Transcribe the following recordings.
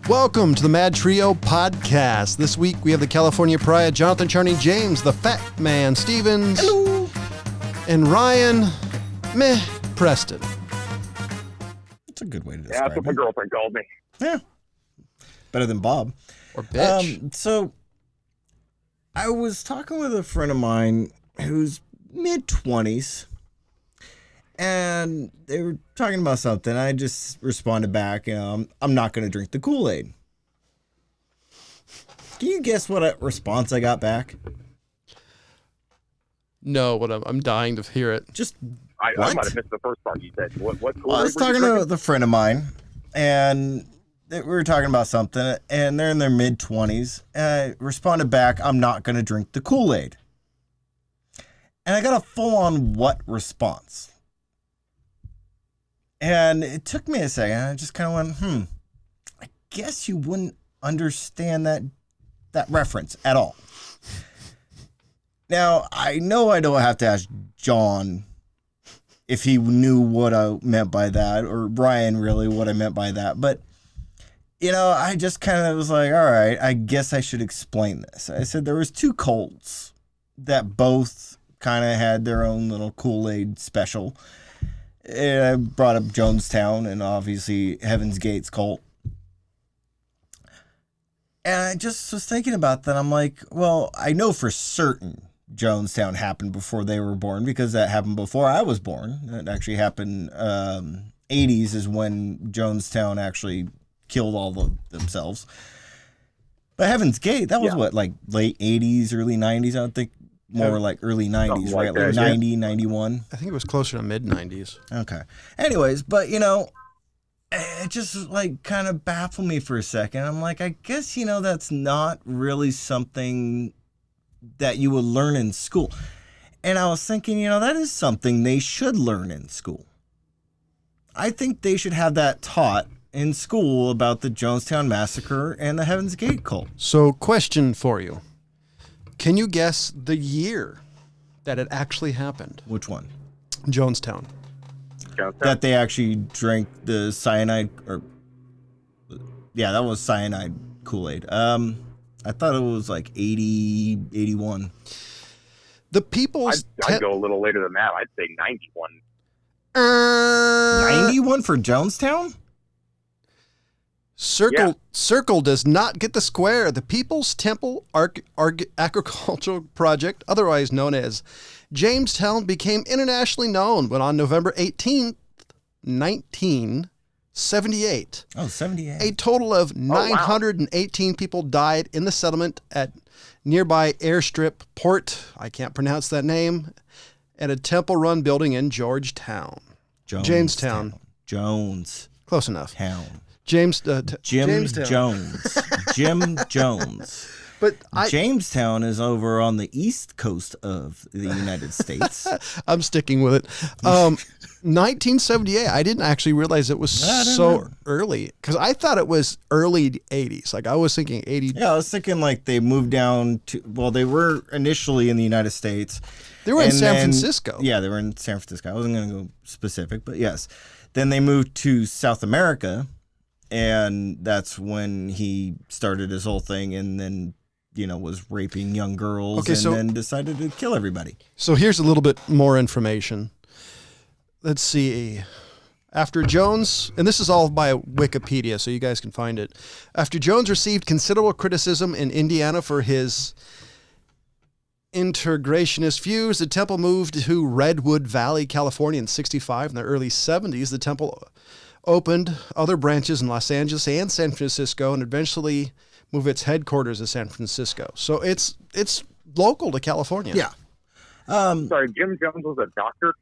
Welcome to the MadTrio podcast. This week we have the California Pariah, Jonathan Charney James, the Fat Man Stevens, Hello. and Ryan Preston. That's a good way to Yeah, describe that's what my it. girlfriend called me. Yeah. Better than Bob. Or bitch. So I was talking with a friend of mine who's mid-20s, and they were talking about something. I just responded back, I'm not going to drink the Kool-Aid. Can you guess what response I got back? No, but I'm dying to hear it. Just I what? might have missed the first part you said. What Well, I was talking to the friend of mine, and we were talking about something, and they're in their mid-20s, and I responded back, I'm not going to drink the Kool-Aid. And I got a full-on what response. And it took me a second. I just kind of went, I guess you wouldn't understand that reference at all. Now, I know I don't have to ask John if he knew what I meant by that, or Brian really what I meant by that. But, I just kind of was like, all right, I guess I should explain this. I said there was two cults that both kind of had their own little Kool-Aid special. And I brought up Jonestown and obviously Heaven's Gate's cult. And I just was thinking about that. I'm like, well, I know for certain Jonestown happened before they were born, because that happened before I was born. That actually happened. 80s is when Jonestown actually killed all of themselves. But Heaven's Gate, that was what, like late 80s, early 90s? I don't think more like early 90s, right? Like 90, 91. I think it was closer to mid-90s. Okay. Anyways, but, it just like kind of baffled me for a second. I'm like, I guess, that's not really something that you would learn in school. And I was thinking, that is something they should learn in school. I think they should have that taught in school about the Jonestown Massacre and the Heaven's Gate cult. So, question for you. Can you guess the year that it actually happened? Which one? Jonestown. That they actually drank the cyanide, that was cyanide Kool-Aid. I thought it was like 80, 81. The people's... I'd go a little later than that. I'd say 91. 91 for Jonestown? Circle does not get the square. The People's Temple Agricultural Project, otherwise known as Jamestown, became internationally known when on November 18th, 1978, 78. a total of 918 people died in the settlement at nearby airstrip port, I can't pronounce that name, at a temple-run building in Jamestown. Jones. Close enough. Town. Jim Jones. Jim Jones. But Jamestown is over on the east coast of the United States. I'm sticking with it. 1978. I didn't actually realize it was so early, because I thought it was early 80s. Like I was thinking 80. Yeah, I was thinking like they moved down to. Well, they were initially in the United States. They were in San Francisco. Yeah, they were in San Francisco. I wasn't going to go specific, but yes. Then they moved to South America. And that's when he started his whole thing, and then, was raping young girls, then decided to kill everybody. So here's a little bit more information. Let's see. After Jones, and this is all by Wikipedia, so you guys can find it. After Jones received considerable criticism in Indiana for his integrationist views, the temple moved to Redwood Valley, California in 1965. In the early 1970s, the temple opened other branches in Los Angeles and San Francisco, and eventually moved its headquarters to San Francisco. So it's local to California. Yeah. Sorry, Jim Jones was a doctor?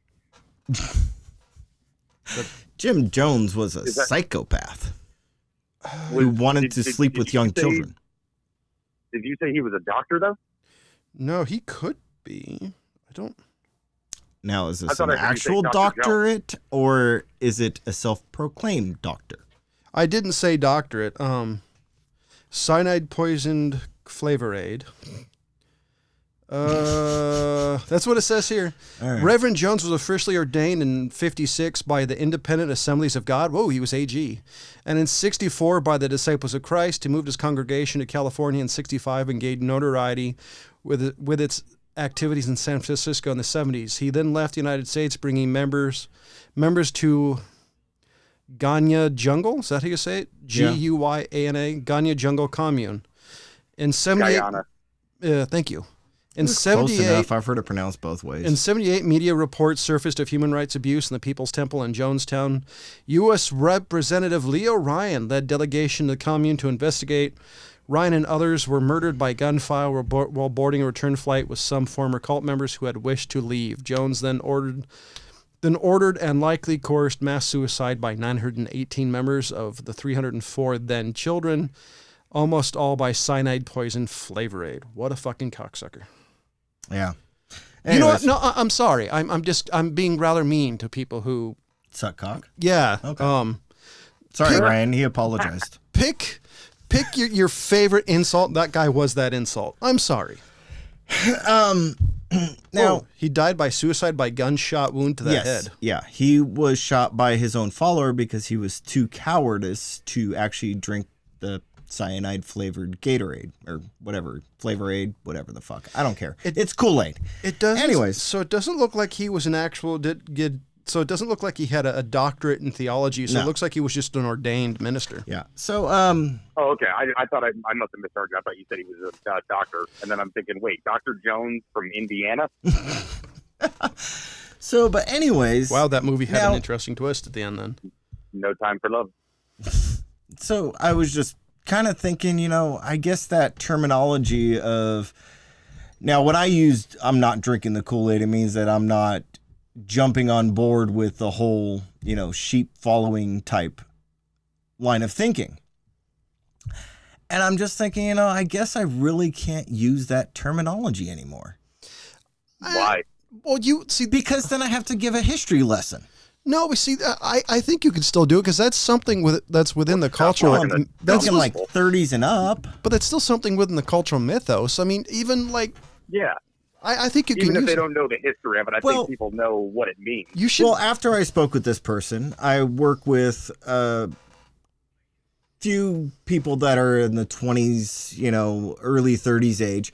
Jim Jones was a psychopath who wanted to sleep with young children. Did you say he was a doctor, though? No, he could be. I don't... Now, is this an actual doctorate, or is it a self-proclaimed doctor? I didn't say doctorate. Cyanide poisoned flavor aid. That's what it says here. right. Reverend Jones was officially ordained in 56 by the Independent Assemblies of God. Whoa, he was AG. And in 64 by the Disciples of Christ. He moved his congregation to California in 65 and gained notoriety with its activities in San Francisco in the 70s. He then left the United States, bringing members to Ganya Jungle. Is that how you say it? Guyana, Ganya Jungle Commune. In 78, Guyana. Thank you. In Close 78, enough. I've heard it pronounced both ways. in 78, media reports surfaced of human rights abuse in the People's Temple in Jonestown. U.S. Representative Leo Ryan led delegation to the commune to investigate. Ryan and others were murdered by gunfire while boarding a return flight with some former cult members who had wished to leave. Jones then ordered and likely coerced mass suicide by 918 members of the 304 then children, almost all by cyanide poison flavor aid. What a fucking cocksucker. Yeah. You know what? Anyways, No, I'm sorry. I'm being rather mean to people who. suck cock. Yeah. Okay. Sorry, Ryan. He apologized. Pick your favorite insult. That guy was that insult. I'm sorry. Now, he died by suicide by gunshot wound to the head. Yeah, he was shot by his own follower because he was too cowardice to actually drink the cyanide flavored Gatorade or whatever, flavor aid, whatever the fuck. I don't care. It's Kool-Aid. It doesn't. Anyways. So it doesn't look like he was an actual. So it doesn't look like he had a doctorate in theology. So No. it looks like he was just an ordained minister. Yeah. So, Oh, okay. I thought I must have misheard you. I thought you said he was a doctor, and then I'm thinking, wait, Dr. Jones from Indiana? but anyways. Wow, that movie had Now- an interesting twist at the end. Then No Time for Love. So I was just kind of thinking, I guess that terminology of now when I used I'm not drinking the Kool-Aid, it means that I'm not jumping on board with the whole, sheep following type line of thinking. And I'm just thinking, I guess I really can't use that terminology anymore. Why? well, you see, Because then I have to give a history lesson. no, we see. I think you can still do it because that's something that's within the cultural. wrong. I'm That's thinking like 30s and up. but that's still something within the cultural mythos. I mean, even like Yeah. I think you Even can if use they it. don't know the history of it, I Well- think people know what it means. You should. Well, after I spoke with this person, I work with a few people that are in the 20s, early 30s age.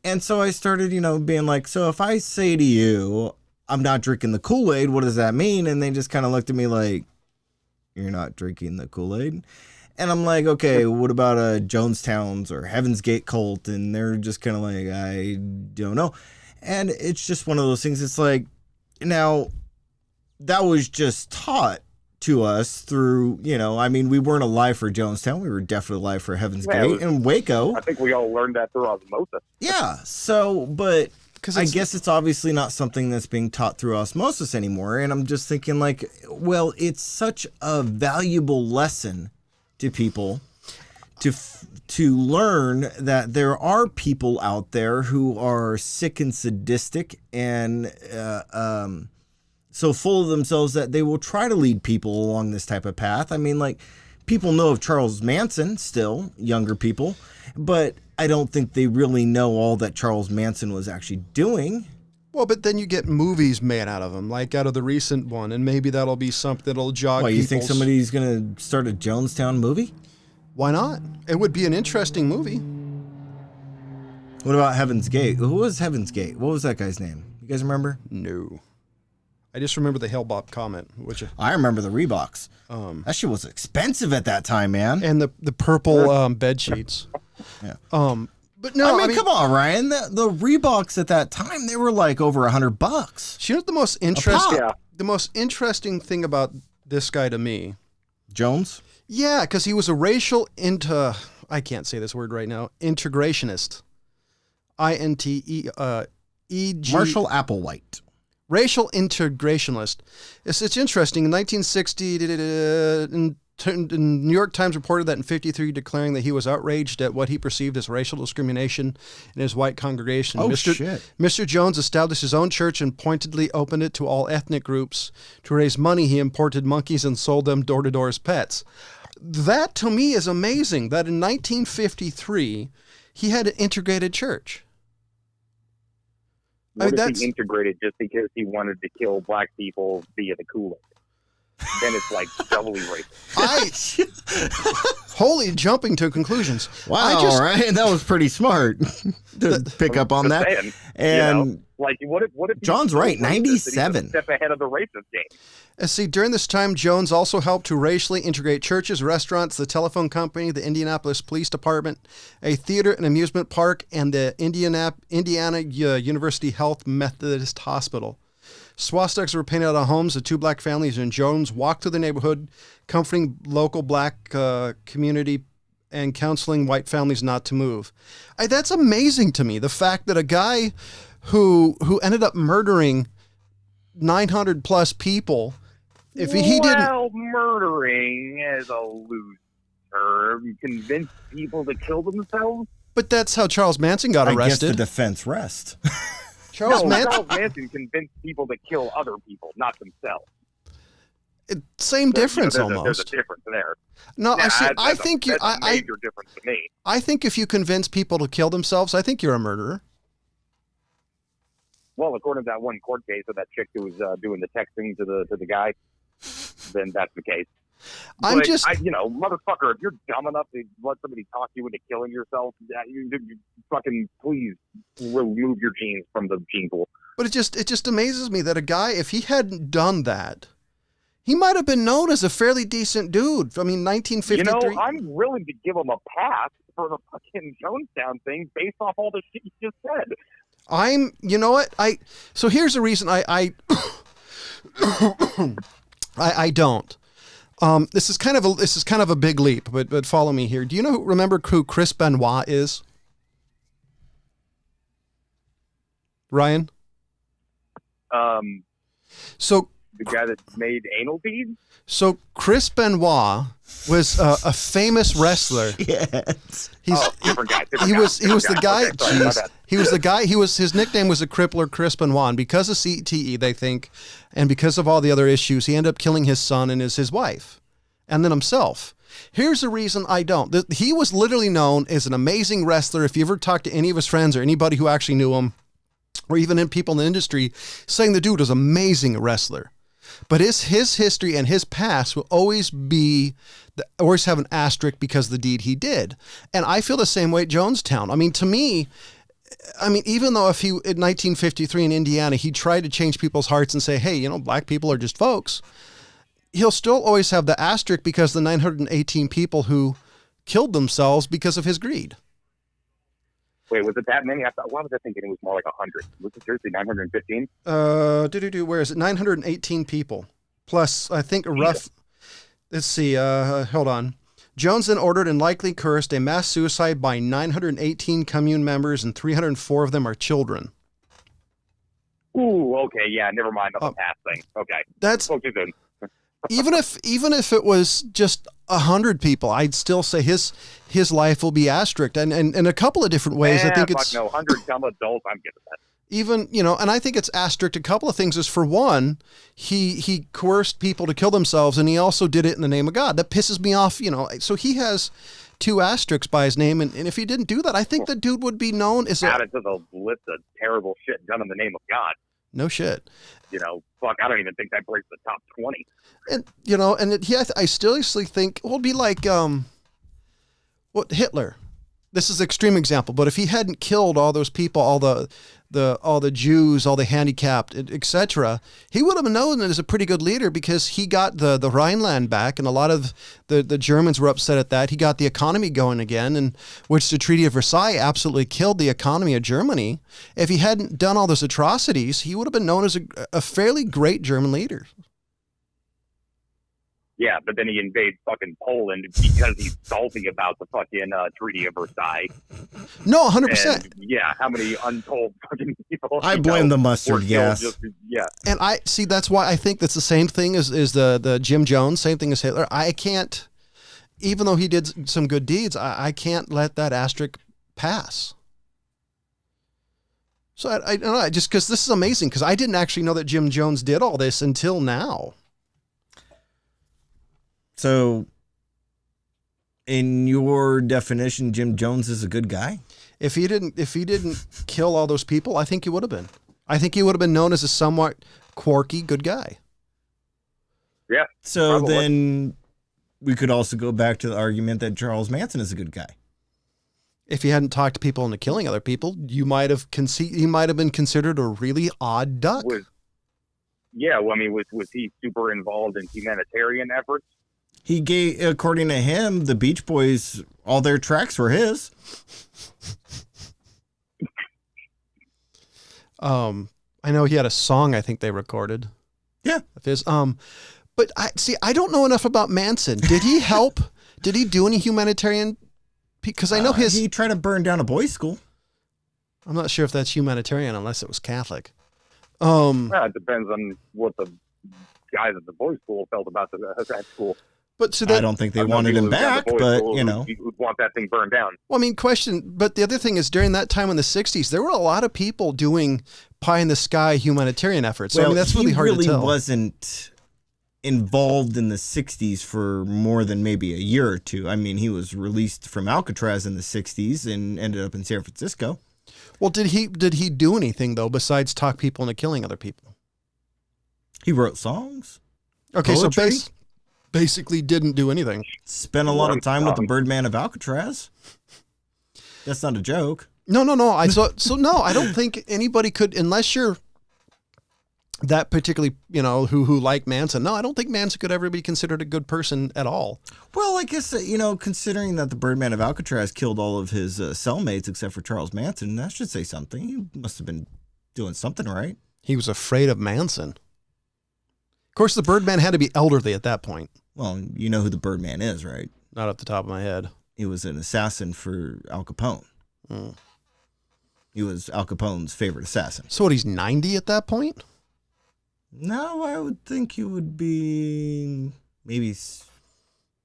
And so I started, being like, so if I say to you, I'm not drinking the Kool-Aid, what does that mean? And they just kind of looked at me like, you're not drinking the Kool-Aid? And I'm like, okay, what about Jonestown's or Heaven's Gate cult? And they're just kind of like, I don't know. And it's just one of those things. It's like, now, that was just taught to us through, we weren't alive for Jonestown. We were definitely alive for Heaven's Yeah, it Gate and Waco. I think we all learned that through osmosis. Yeah. So, but 'Cause I it's- guess it's obviously not something that's being taught through osmosis anymore. And I'm just thinking like, well, it's such a valuable lesson to people to learn that there are people out there who are sick and sadistic and so full of themselves that they will try to lead people along this type of path. I mean, like, people know of Charles Manson still, younger people, but I don't think they really know all that Charles Manson was actually doing. Well, but then you get movies made out of them, like out of the recent one, and maybe that'll be something that'll jog. Why, you think people's- somebody's going to start a Jonestown movie? Why not? It would be an interesting movie. What about Heaven's Gate? Who was Heaven's Gate? What was that guy's name? You guys remember? No, I just remember the Hellbop comment, which I remember the Reeboks. That shit was expensive at that time, man. and the purple bed sheets. Yeah. But no, I mean, come on, Ryan. The Reeboks at that time, they were like over $100. You know what the most interesting? Yeah. The most interesting thing about this guy to me, Jones? yeah, because he was a racial I can't say this word right now. Integrationist. INTEG. Marshall Applewhite. Racial integrationalist. It's interesting. In 1960, the New York Times reported that in 53, declaring that he was outraged at what he perceived as racial discrimination in his white congregation. Oh, shit. Mr. Jones established his own church and pointedly opened it to all ethnic groups. To raise money, he imported monkeys and sold them door to door as pets. That, to me, is amazing that in 1953, he had an integrated church. What if that's he integrated just because he wanted to kill black people via the koolaid? Then it's like doubly racist. Holy jumping to conclusions. Wow, right? That was pretty smart to pick up on that. Saying, And like, what if John's right, 97. Step ahead of the racist game. And see, during this time, Jones also helped to racially integrate churches, restaurants, the telephone company, the Indianapolis Police Department, a theater and amusement park, and the Indiana University Health Methodist Hospital. Swastikas were painted on homes of two black families, and Jones walked through the neighborhood, comforting local black community and counseling white families not to move. That's amazing to me, the fact that a guy who ended up murdering 900 plus people, if he didn't... murdering is a loose term. Convince people to kill themselves? But that's how Charles Manson got arrested. I guess the defense rests. Charles Manson convinced people to kill other people, not themselves. Same difference, almost. There's a difference there. No, yeah, I think that's a major difference to me. I think if you convince people to kill themselves, I think you're a murderer. Well, according to that one court case of that chick who was doing the texting to the guy, then that's the case. Motherfucker, if you're dumb enough to let somebody talk you into killing yourself, you fucking please remove your genes from the gene pool. But it just amazes me that a guy, if he hadn't done that, he might have been known as a fairly decent dude. I mean, 1953. I'm willing to give him a pass for the fucking Jonestown thing based off all the shit you just said. So here's the reason I don't. This is kind of a big leap, but follow me here. Do you remember who Chris Benoit is? Ryan? So the guy that made anal beads? So Chris Benoit was a famous wrestler. Yes. Different guy. He was the guy. He was the guy. His nickname was the Crippler, Chris Benoit. And because of CTE, they think, and because of all the other issues, he ended up killing his son and his wife, and then himself. Here's the reason I don't. He was literally known as an amazing wrestler. If you ever talk to any of his friends or anybody who actually knew him, or even in people in the industry, saying the dude was an amazing wrestler. But his history and his past will always have an asterisk because of the deed he did. And I feel the same way at Jonestown. I mean, to me, even though if he, in 1953 in Indiana, he tried to change people's hearts and say, hey, black people are just folks, he'll still always have the asterisk because the 918 people who killed themselves because of his greed. Wait, was it that many? Why was I thinking it was more like 100? Was it seriously 915? Where is it? 918 people. Plus, I think let's see, hold on. Jones then ordered and likely cursed a mass suicide by 918 commune members, and 304 of them are children. Ooh, okay, yeah, never mind the past thing. Okay. That's... even if it was just 100 people, I'd still say his life will be asterisked, and in a couple of different ways. I think it's 100 dumb adults. I'm getting that. Even and I think it's asterisked. A couple of things is, for one, he coerced people to kill themselves, and he also did it in the name of God. That pisses me off. So he has 2 asterisks by his name, and if he didn't do that, I think the dude would be known as added to the list of terrible shit done in the name of God. No shit. I don't even think that breaks the top 20. And I still think it'd be like Hitler. This is an extreme example, but if he hadn't killed all those people, all the Jews, all the handicapped, etc., he would have been known as a pretty good leader because he got the Rhineland back, and a lot of the Germans were upset at that. He got the economy going again, and which the Treaty of Versailles absolutely killed the economy of Germany. If he hadn't done all those atrocities, he would have been known as a fairly great German leader. Yeah, but then he invades fucking Poland because he's salty about the fucking Treaty of Versailles. No, 100%. Yeah, how many untold fucking people? I blame the mustard gas. Yeah. And I see, that's why I think that's the same thing as the Jim Jones, same thing as Hitler. I can't, even though he did some good deeds, I can't let that asterisk pass. So I don't know, just because this is amazing, because I didn't actually know that Jim Jones did all this until now. So, in your definition, Jim Jones is a good guy? If he didn't kill all those people, I think he would have been. I think he would have been known as a somewhat quirky good guy. Yeah. So probably. then we could also go back to the argument that Charles Manson is a good guy. If he hadn't talked to people into killing other people, he might have been considered a really odd duck. Was he super involved in humanitarian efforts? He gave, according to him, the Beach Boys, all their tracks were his. I know he had a song I think they recorded. Yeah. Of his. But I don't know enough about Manson. Did he help? Did he do any humanitarian? Because I know he tried to burn down a boys' school. I'm not sure if that's humanitarian unless it was Catholic. It depends on what the guys at the boys' school felt about that school. But so I don't think they wanted him back, but who'd want that thing burned down. Well, I mean, but the other thing is during that time in the 60s, there were a lot of people doing pie in the sky humanitarian efforts. So, I mean, that's really hard to tell. He wasn't involved in the 60s for more than maybe a year or two. I mean, he was released from Alcatraz in the 60s and ended up in San Francisco. Well, did he do anything though besides talk people into killing other people? He wrote songs. Okay, poetry. so basically didn't do anything. Spent a lot of time with the Birdman of Alcatraz. That's not a joke. No. No, I don't think anybody could, unless you're that particularly, who like Manson. No, I don't think Manson could ever be considered a good person at all. Well, I guess, considering that the Birdman of Alcatraz killed all of his cellmates except for Charles Manson, that should say something. He must have been doing something right. He was afraid of Manson. Of course, the Birdman had to be elderly at that point. Well, you know who the Birdman is, right? Not off the top of my head. He was an assassin for Al Capone. Mm. He was Al Capone's favorite assassin. So what, he's 90 at that point? No, I would think he would be maybe 60s,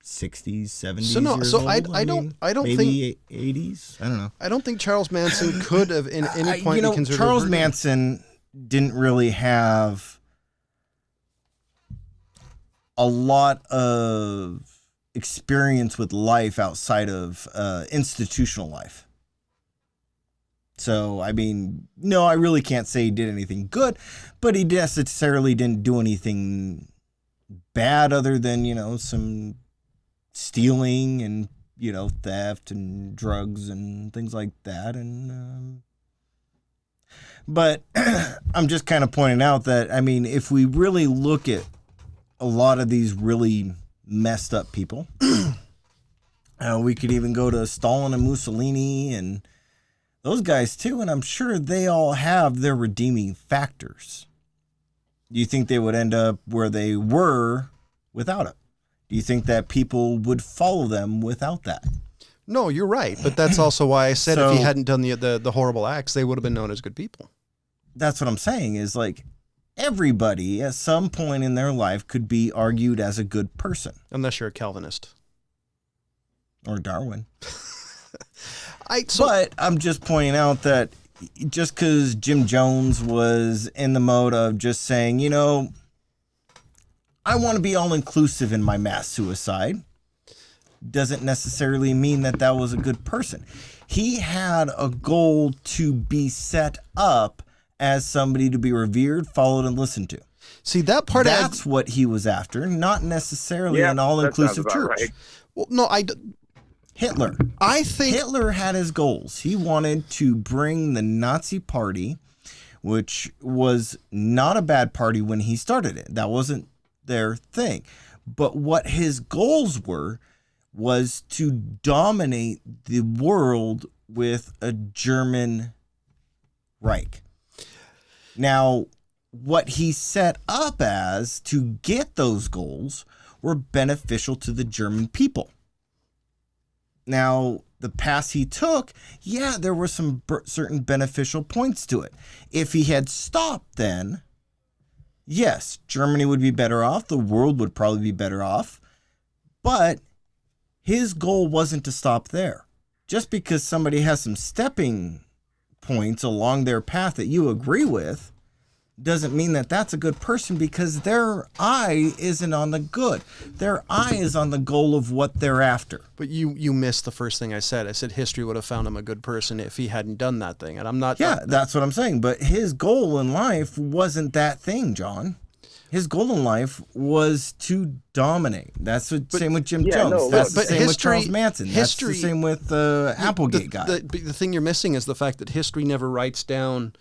70s. So no, years so old. I don't maybe think 80s. I don't know. I don't think Charles Manson could have in any point be considered. Charles Manson didn't really have a lot of experience with life outside of institutional life. So, I mean, no, I really can't say he did anything good, but he necessarily didn't do anything bad other than, some stealing and, theft and drugs and things like that. And, but I'm just kind of pointing out that, I mean, if we really look at a lot of these really messed up people, we could even go to Stalin and Mussolini and those guys too, and I'm sure they all have their redeeming factors. Do you think they would end up where they were without it? Do you think that people would follow them without that? No, you're right, but that's also why I said if he hadn't done the horrible acts, they would have been known as good people. That's what I'm saying is like everybody at some point in their life could be argued as a good person. Unless you're a Calvinist. Or Darwin. So, but I'm just pointing out that just because Jim Jones was in the mode of just saying, I want to be all-inclusive in my mass suicide, doesn't necessarily mean that that was a good person. He had a goal to be set up as somebody to be revered, followed, and listened to. See, that part that's what he was after, not necessarily an all-inclusive church. Right. Well, no, Hitler. I think Hitler had his goals. He wanted to bring the Nazi party, which was not a bad party when he started it. That wasn't their thing. But what his goals were was to dominate the world with a German Reich. Now, what he set up as to get those goals were beneficial to the German people. Now, the path he took, there were some certain beneficial points to it. If he had stopped then, yes, Germany would be better off. The world would probably be better off. But his goal wasn't to stop there. Just because somebody has some stepping points along their path that you agree with doesn't mean that that's a good person, because their eye isn't on the good. Their eye is on the goal of what they're after. But you missed the first thing I said. I said history would have found him a good person if he hadn't done that thing. And I'm not. Yeah, that's what I'm saying. But his goal in life wasn't that thing, John. His goal in life was to dominate. That's the same with Jim Jones. No, that's the but same with history- Charles Manson. history- That's the same with Applegate guy. The thing you're missing is the fact that history never writes down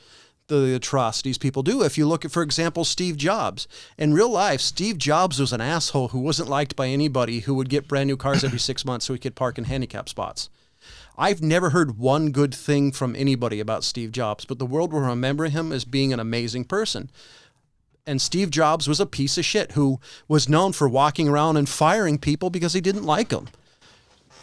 the atrocities people do. If you look at, for example, Steve Jobs. In real life, Steve Jobs was an asshole who wasn't liked by anybody, who would get brand new cars every 6 months so he could park in handicap spots. I've never heard one good thing from anybody about Steve Jobs, but the world will remember him as being an amazing person. And Steve Jobs was a piece of shit who was known for walking around and firing people because he didn't like them.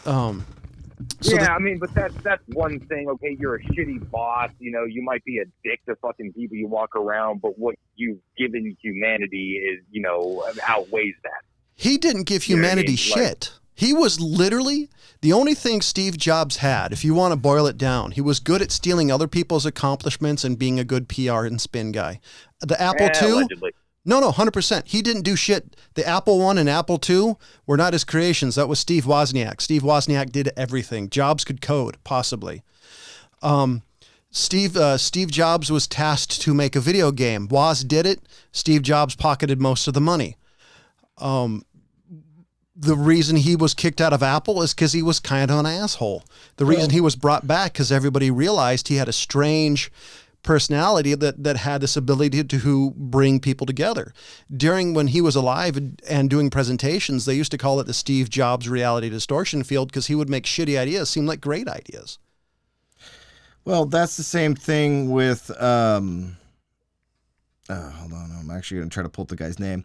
I mean, but that's one thing. Okay, you're a shitty boss. You know, you might be a dick to fucking people you walk around, but what you've given humanity is, you know, outweighs that. He didn't give humanity shit. He was literally the only thing Steve Jobs had, if you want to boil it down. He was good at stealing other people's accomplishments and being a good PR and spin guy. The Apple II? Allegedly. No, 100%. He didn't do shit. The Apple I and Apple II were not his creations. That was Steve Wozniak. Steve Wozniak did everything. Jobs could code, possibly. Steve Jobs was tasked to make a video game. Woz did it. Steve Jobs pocketed most of the money. The reason he was kicked out of Apple is because he was kind of an asshole. The reason he was brought back because everybody realized he had a strange personality that had this ability to bring people together. During when he was alive and doing presentations, they used to call it the Steve Jobs reality distortion field because he would make shitty ideas seem like great ideas. Well, that's the same thing with hold on, I'm actually going to try to pull up the guy's name.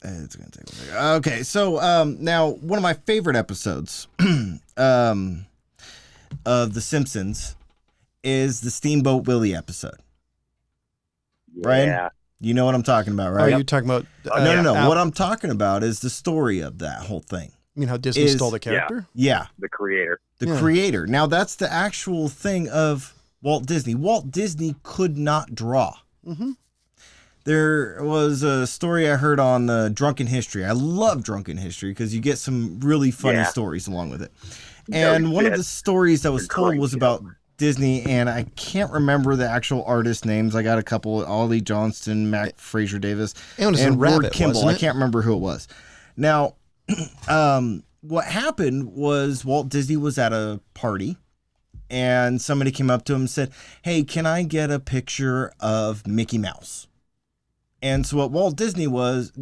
It's going to take a second. Okay, so now one of my favorite episodes of The Simpsons is the Steamboat Willie episode. Brian, you know what I'm talking about, right? Are you talking about? No. What I'm talking about is the story of that whole thing. You mean how Disney stole the character? Yeah. The creator. The creator. Now, that's the actual thing of Walt Disney. Walt Disney could not draw. Mm-hmm. There was a story I heard on Drunken History. I love Drunken History because you get some really funny stories along with it. And one of the stories that was told was about Disney, and I can't remember the actual artist names. I got a couple: Ollie Johnston, Mac Fraser Davis, and Ward Kimball. I can't remember who it was. Now, what happened was Walt Disney was at a party, and somebody came up to him and said, "Hey, can I get a picture of Mickey Mouse?" And so what Walt Disney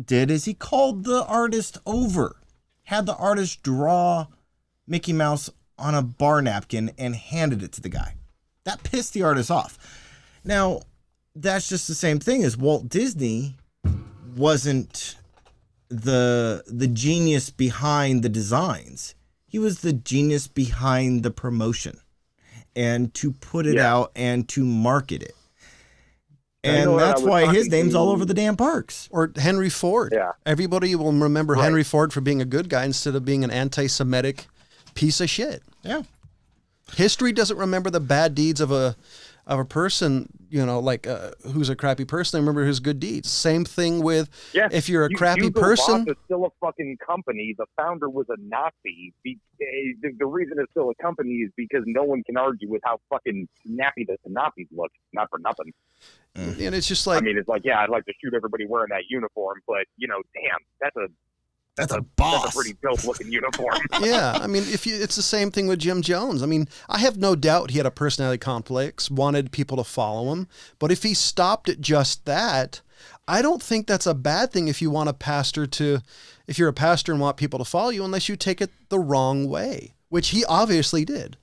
did is he called the artist over, had the artist draw Mickey Mouse on a bar napkin and handed it to the guy. That pissed the artist off. Now, that's just the same thing as Walt Disney wasn't the genius behind the designs. He was the genius behind the promotion and to put it out and to market it. And that's why his name's all over the damn parks. Or Henry Ford. Yeah. Everybody will remember Henry Ford for being a good guy instead of being an anti-Semitic piece of shit. Yeah. History doesn't remember the bad deeds of a person, you know, like who's a crappy person. They remember his good deeds. Same thing with if you're a crappy person. It's still a fucking company. The founder was a Nazi. The reason it's still a company is because no one can argue with how fucking snappy the Nazis look. Not for nothing. And it's just like, I mean, it's like, I'd like to shoot everybody wearing that uniform, but you know, damn, that's a boss. That's a pretty dope looking uniform. I mean, it's the same thing with Jim Jones. I mean, I have no doubt he had a personality complex, wanted people to follow him, but if he stopped at just that, I don't think that's a bad thing if you're a pastor and want people to follow you, unless you take it the wrong way, which he obviously did.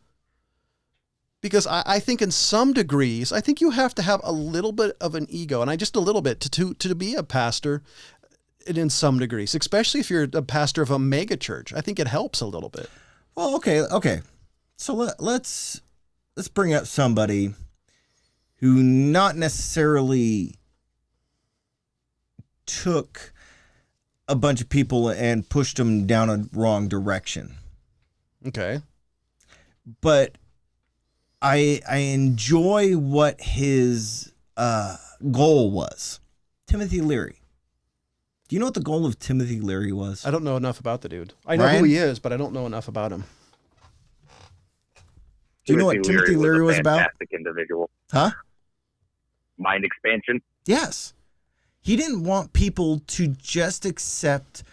Because I think in some degrees, I think you have to have a little bit of an ego, and just a little bit to be a pastor in some degrees, especially if you're a pastor of a mega church. I think it helps a little bit. Well, okay. So let's bring up somebody who not necessarily took a bunch of people and pushed them down a wrong direction. Okay. But I enjoy what his goal was. Timothy Leary. Do you know what the goal of Timothy Leary was? I don't know enough about the dude. I know who he is, but I don't know enough about him. Do you know what Timothy Leary was about? Fantastic individual. Huh? Mind expansion. Yes. He didn't want people to just accept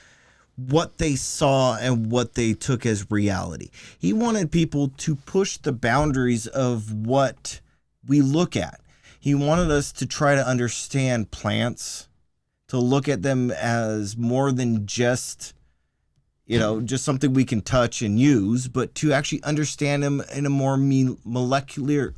what they saw and what they took as reality. He wanted people to push the boundaries of what we look at. He wanted us to try to understand plants, to look at them as more than just, just something we can touch and use, but to actually understand them in a more molecular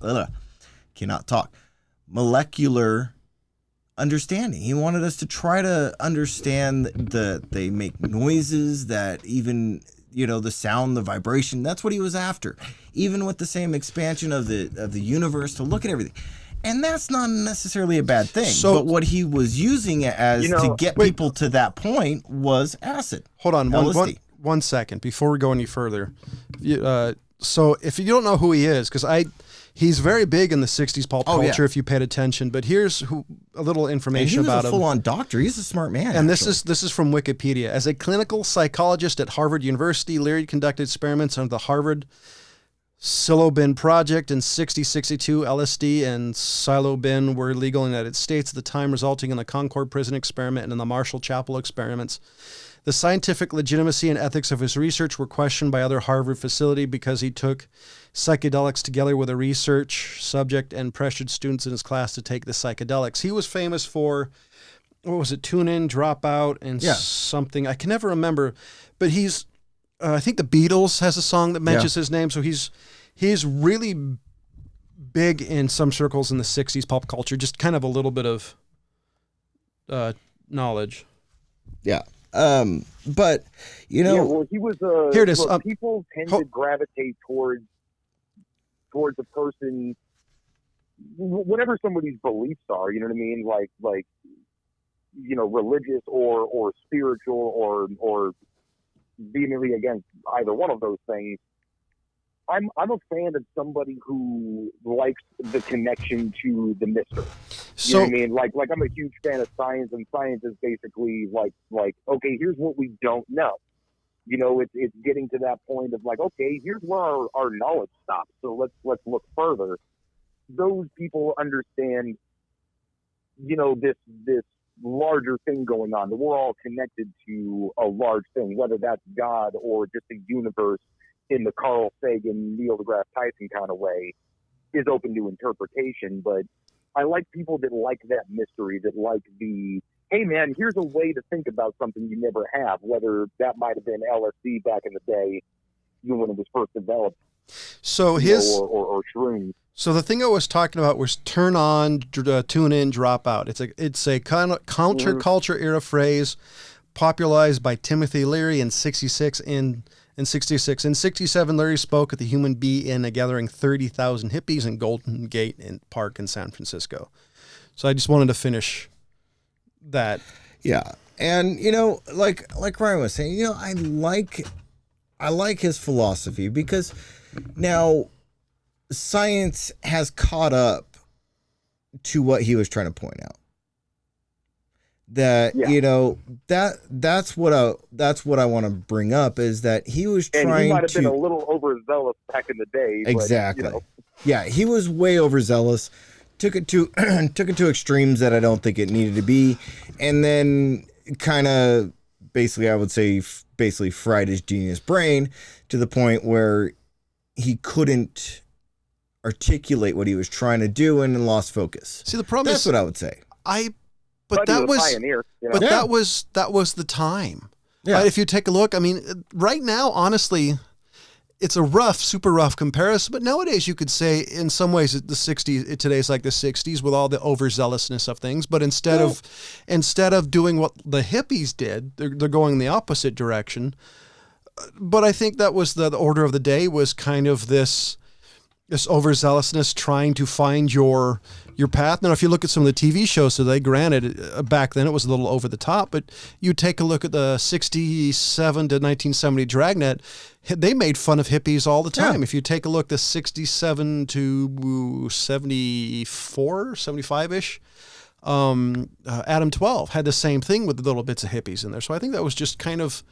understanding. He wanted us to try to understand that they make noises, that even, the sound, the vibration, that's what he was after. Even with the same expansion of the universe, to look at everything. And that's not necessarily a bad thing. But what he was using it as to get people to that point was acid. Hold on one second before we go any further. So if you don't know who he is, because he's very big in the 60s pulp culture if you paid attention, but here's a little information about him. He was a full-on doctor. He's a smart man. And this is from Wikipedia. As a clinical psychologist at Harvard University, Leary conducted experiments on the Harvard psilocybin project in 60-62. LSD and psilocybin were legal in the United States at the time, resulting in the Concord Prison experiment and in the Marshall Chapel experiments. The scientific legitimacy and ethics of his research were questioned by other Harvard facility because he took psychedelics together with a research subject and pressured students in his class to take the psychedelics. He was famous for, what was it, Tune In, Drop Out, and something. I can never remember, but he's, I think the Beatles has a song that mentions his name, so he's really big in some circles in the 60s pop culture, just kind of a little bit of knowledge. Yeah. But he was here it is. Look, people tend to gravitate towards a person, whatever somebody's beliefs are. You know what I mean? Like religious or spiritual or vehemently against either one of those things. I'm a fan of somebody who likes the connection to the mystery. You know what I mean? Like I'm a huge fan of science, and science is basically like okay, here's what we don't know. It's getting to that point of like, okay, here's where our knowledge stops. So let's look further. Those people understand, this larger thing going on. That we're all connected to a large thing, whether that's God or just a universe in the Carl Sagan, Neil deGrasse Tyson kind of way, is open to interpretation. But I like people that like that mystery, that like the, hey man, here's a way to think about something you never have, whether that might have been LSD back in the day, when it was first developed. So or shrooms. So the thing I was talking about was turn on, tune in, drop out. It's a kind of counterculture era phrase popularized by Timothy Leary in 66. In 67, Leary spoke at the Human Bee in a gathering 30,000 hippies in Golden Gate Park in San Francisco. So I just wanted to finish that. Yeah. And, like Ryan was saying, I like his philosophy, because now science has caught up to what he was trying to point out. That that's what I want to bring up, is that he was trying to. And he might have been a little overzealous back in the day. Exactly. But, Yeah, he was way overzealous. Took it to extremes that I don't think it needed to be, and then kind of basically, I would say, fried his genius brain to the point where he couldn't articulate what he was trying to do and then lost focus. See, the problem that's what I would say. But that was pioneer, But that was the time. Yeah. Right? If you take a look, I mean, right now, honestly, it's a super rough comparison. But nowadays, you could say, in some ways, the '60s. Today's like the '60s with all the overzealousness of things. But instead of doing what the hippies did, they're going the opposite direction. But I think that was the order of the day, was kind of this this overzealousness trying to find your path. Now, if you look at some of the TV shows today, granted, back then it was a little over the top, but you take a look at the 67 to 1970 Dragnet, they made fun of hippies all the time. Yeah. If you take a look, the 67 to 74, 75-ish, Adam 12 had the same thing with the little bits of hippies in there. So I think that was just kind of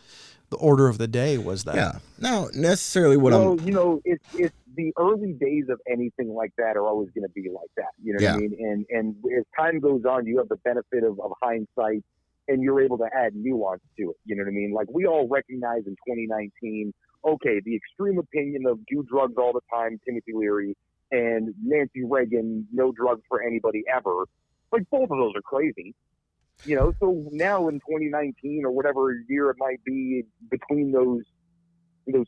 the order of the day was that. Yeah. Now, necessarily what well, you know, it's the early days of anything like that are always going to be like that. You know what I mean? And as time goes on, you have the benefit of hindsight, and you're able to add nuance to it. You know what I mean? Like we all recognize in 2019, okay, the extreme opinion of do drugs all the time, Timothy Leary, and Nancy Reagan, no drugs for anybody ever. Like both of those are crazy. You know, so now in 2019 or whatever year it might be between those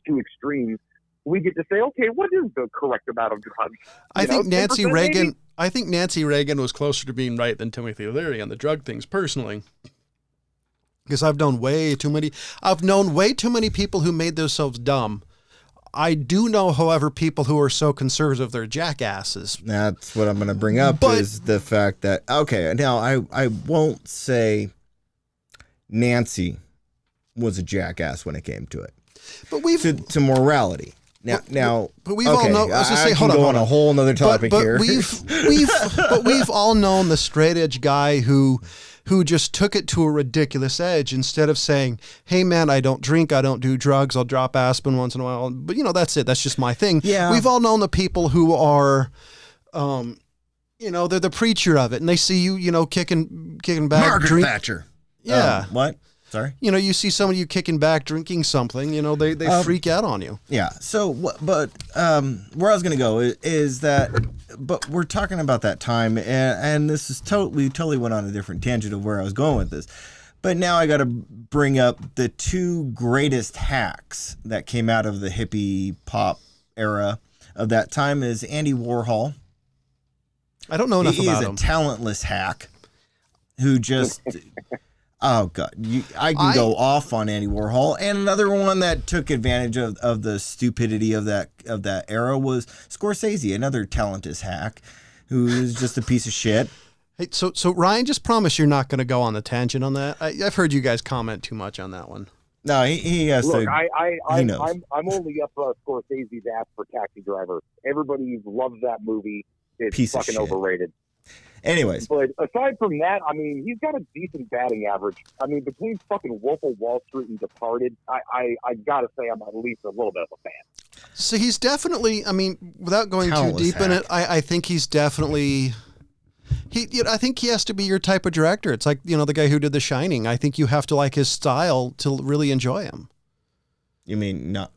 two extremes, we get to say, okay, what is the correct amount of drugs? I think Nancy 10% Reagan. maybe? I think Nancy Reagan was closer to being right than Timothy Leary on the drug things, personally. Because I've known way too many people who made themselves dumb. I do know, however, people who are so conservative they're jackasses. That's what I'm going to bring up is the fact that, okay, now I won't say Nancy was a jackass when it came to it. But we've to morality. Now, but we've all known. I was gonna say, hold on, a whole other topic here. We've all known the straight edge guy who just took it to a ridiculous edge instead of saying, "Hey man, I don't drink, I don't do drugs, I'll drop aspirin once in a while." But you know, that's it. That's just my thing. Yeah. We've all known the people who are, you know, they're the preacher of it, and they see you, you know, kicking back, Margaret Thatcher. Yeah. What? Sorry. You know, you see some of you kicking back, drinking something, you know, they freak out on you. Yeah. So, where I was going to go is that, but we're talking about that time, and this is totally went on a different tangent of where I was going with this. But now I got to bring up the two greatest hacks that came out of the hippie pop era of that time is Andy Warhol. I don't know enough about him. He is a talentless hack who just... Oh God, I can go off on Andy Warhol, and another one that took advantage of the stupidity of that era was Scorsese, another talentless hack, who is just a piece of shit. Hey, so Ryan, just promise you're not going to go on the tangent on that. I've heard you guys comment too much on that one. No, he has Look, to. He knows. I'm only up Scorsese's ass for Taxi Driver. Everybody loves that movie. It's Piece of fucking shit. overrated. Anyways, but aside from that, I mean, he's got a decent batting average. I mean, between fucking Wolf of Wall Street and Departed, I gotta say I'm at least a little bit of a fan. So he's definitely, I mean, without going Talentless too deep in hack. it, I think he's definitely, I think he has to be your type of director. It's like, you know, the guy who did The Shining. I think you have to like his style to really enjoy him. you mean not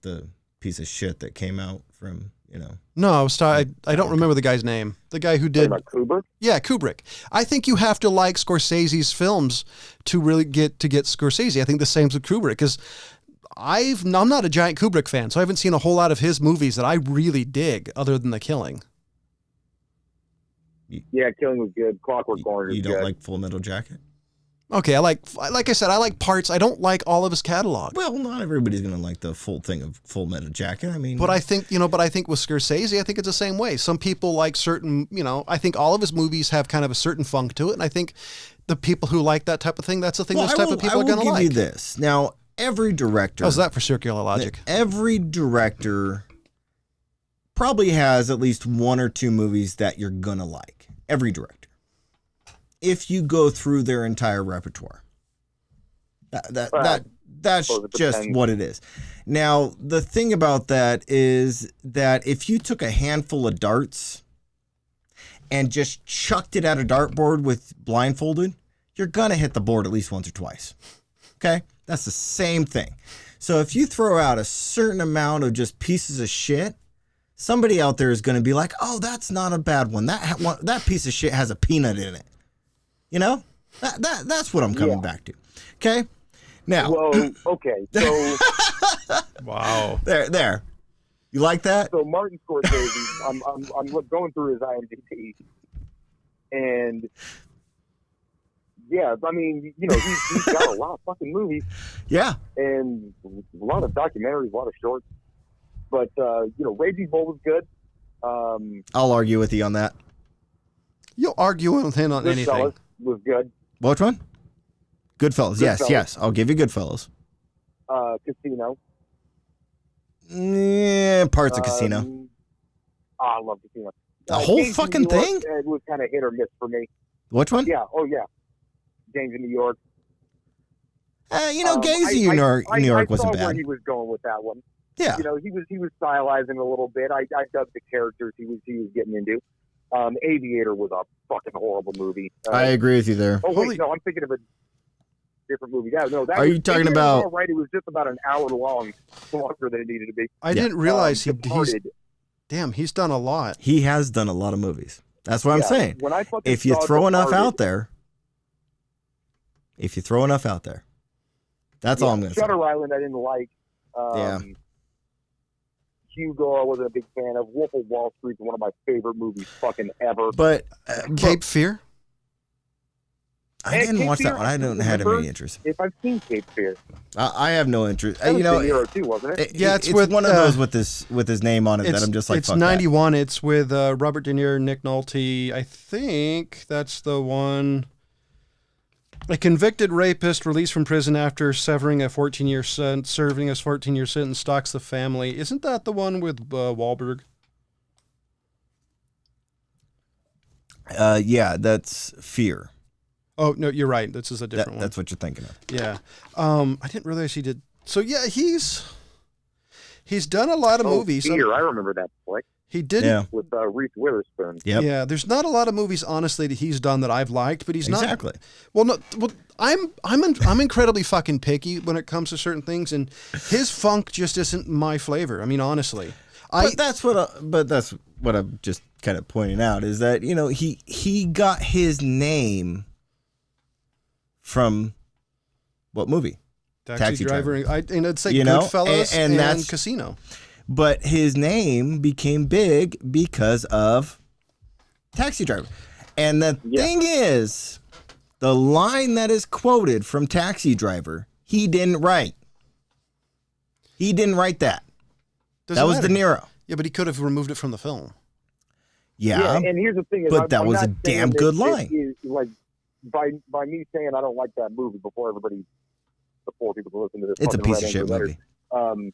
the piece of shit that came out from, you know? No, I don't remember the guy's name. The guy who did. About Kubrick? Yeah, Kubrick. I think you have to like Scorsese's films to really get Scorsese. I think the same's with Kubrick because I'm not a giant Kubrick fan, so I haven't seen a whole lot of his movies that I really dig other than The Killing. Yeah, Killing was good. Clockwork Orange You was don't good. like Full Metal Jacket? Okay, like I said, I like parts. I don't like all of his catalog. Well, not everybody's gonna like the full thing of Full Metal Jacket. I mean, But I think with Scorsese, I think it's the same way. Some people like certain, you know, I think all of his movies have kind of a certain funk to it. And I think the people who like that type of thing, that's the thing those type of people are going to like. I will give you this. Now, every director... How's that for circular logic? Every director probably has at least one or two movies that you're going to like. Every director. If you go through their entire repertoire. That's just what it is. Now, the thing about that is that if you took a handful of darts and just chucked it at a dartboard with blindfolded, you're going to hit the board at least once or twice. Okay? That's the same thing. So if you throw out a certain amount of just pieces of shit, somebody out there is going to be like, oh, that's not a bad one. That piece of shit has a peanut in it. You know? That's what I'm coming back to. Okay? Now. Well, okay. So. Wow. There. You like that? So Martin Scorsese, I'm going through his IMDb, and yeah, I mean, you know, he's got a lot of fucking movies. Yeah. And a lot of documentaries, a lot of shorts. But you know, Raging Bull was good. I'll argue with you on that. You'll argue with him on anything. Goodfellas was good. Which one? Goodfellas. Yes. I'll give you Goodfellas. Casino. Yeah, parts of Casino. I love Casino. The whole Gangs in fucking New York, thing? It was kind of hit or miss for me. Which one? Yeah. Oh yeah. Gangs in New York. Gangs in New York wasn't I saw where bad. he was going with that one. Yeah. You know, he was stylizing a little bit. I dug the characters he was getting into. Aviator was a fucking horrible movie. I agree with you there. Oh wait, no, I'm thinking of a different movie. Yeah, no, that Are you talking Aviator was about? all right, it was just about an hour long, longer than it needed to be. I didn't realize Departed. he's done a lot. He has done a lot of movies. That's what I'm saying. When I fucking If you saw throw enough Departed- out there, that's all I'm going to say. Shutter Island, I didn't like. Yeah. Hugo, I wasn't a big fan of. Wolf of Wall Street is one of my favorite movies fucking ever. But Cape Fear? I didn't Cape watch that Fear, one. I don't have remember? any interest. If I've seen Cape Fear, I have no interest. that was You know, De Niro too, wasn't it? Yeah, it's with, one of those with his name on it that I'm just like, it's fuck 91. It's with Robert De Niro, Nick Nolte. I think that's the one. A convicted rapist released from prison after serving a 14-year sentence stalks the family. Isn't that the one with Wahlberg? Yeah, that's Fear. Oh no, you're right. This is a different one. That's what you're thinking of. Yeah. I didn't realize he did. So yeah, he's done a lot of movies. Fear, I remember that flick He did. Yeah. with Reese Witherspoon. Yep. Yeah. There's not a lot of movies, honestly, that he's done that I've liked, but he's not. Exactly. Well, no. Well, I'm incredibly fucking picky when it comes to certain things, and his funk just isn't my flavor. I mean, honestly. But that's what I'm just kind of pointing out is that, you know, he got his name from what movie? Taxi Driver. And I'd say You know, Goodfellas and and that's- Casino. But his name became big because of Taxi Driver. And the thing is, the line that is quoted from Taxi Driver, he didn't write. He didn't write that. Doesn't That was matter. De Niro. Yeah, but he could have removed it from the film. Yeah. And here's the thing: is but that I'm was not a saying damn that good it line. is, like by me saying I don't like that movie before people who listen to this. It's a fucking piece of Red shit Angry movie.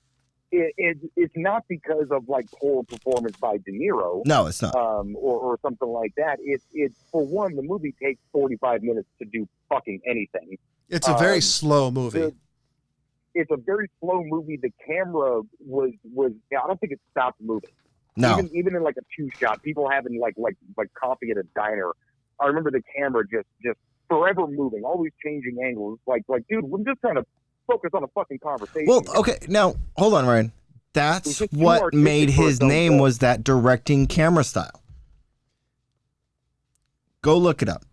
Letters, it's not because of like poor performance by De Niro. No, it's not. Or something like that. It's for one, the movie takes 45 minutes to do fucking anything. It's a very slow movie. It's a very slow movie. The camera was I don't think it stopped moving. No. Even in like a 2-shot, people having like coffee at a diner. I remember the camera just forever moving, always changing angles. Like dude, we're just trying to focus on a fucking conversation. Well, okay, now hold on, Ryan. That's just too what artistic made for his its own name good. was that directing camera style. Go look it up.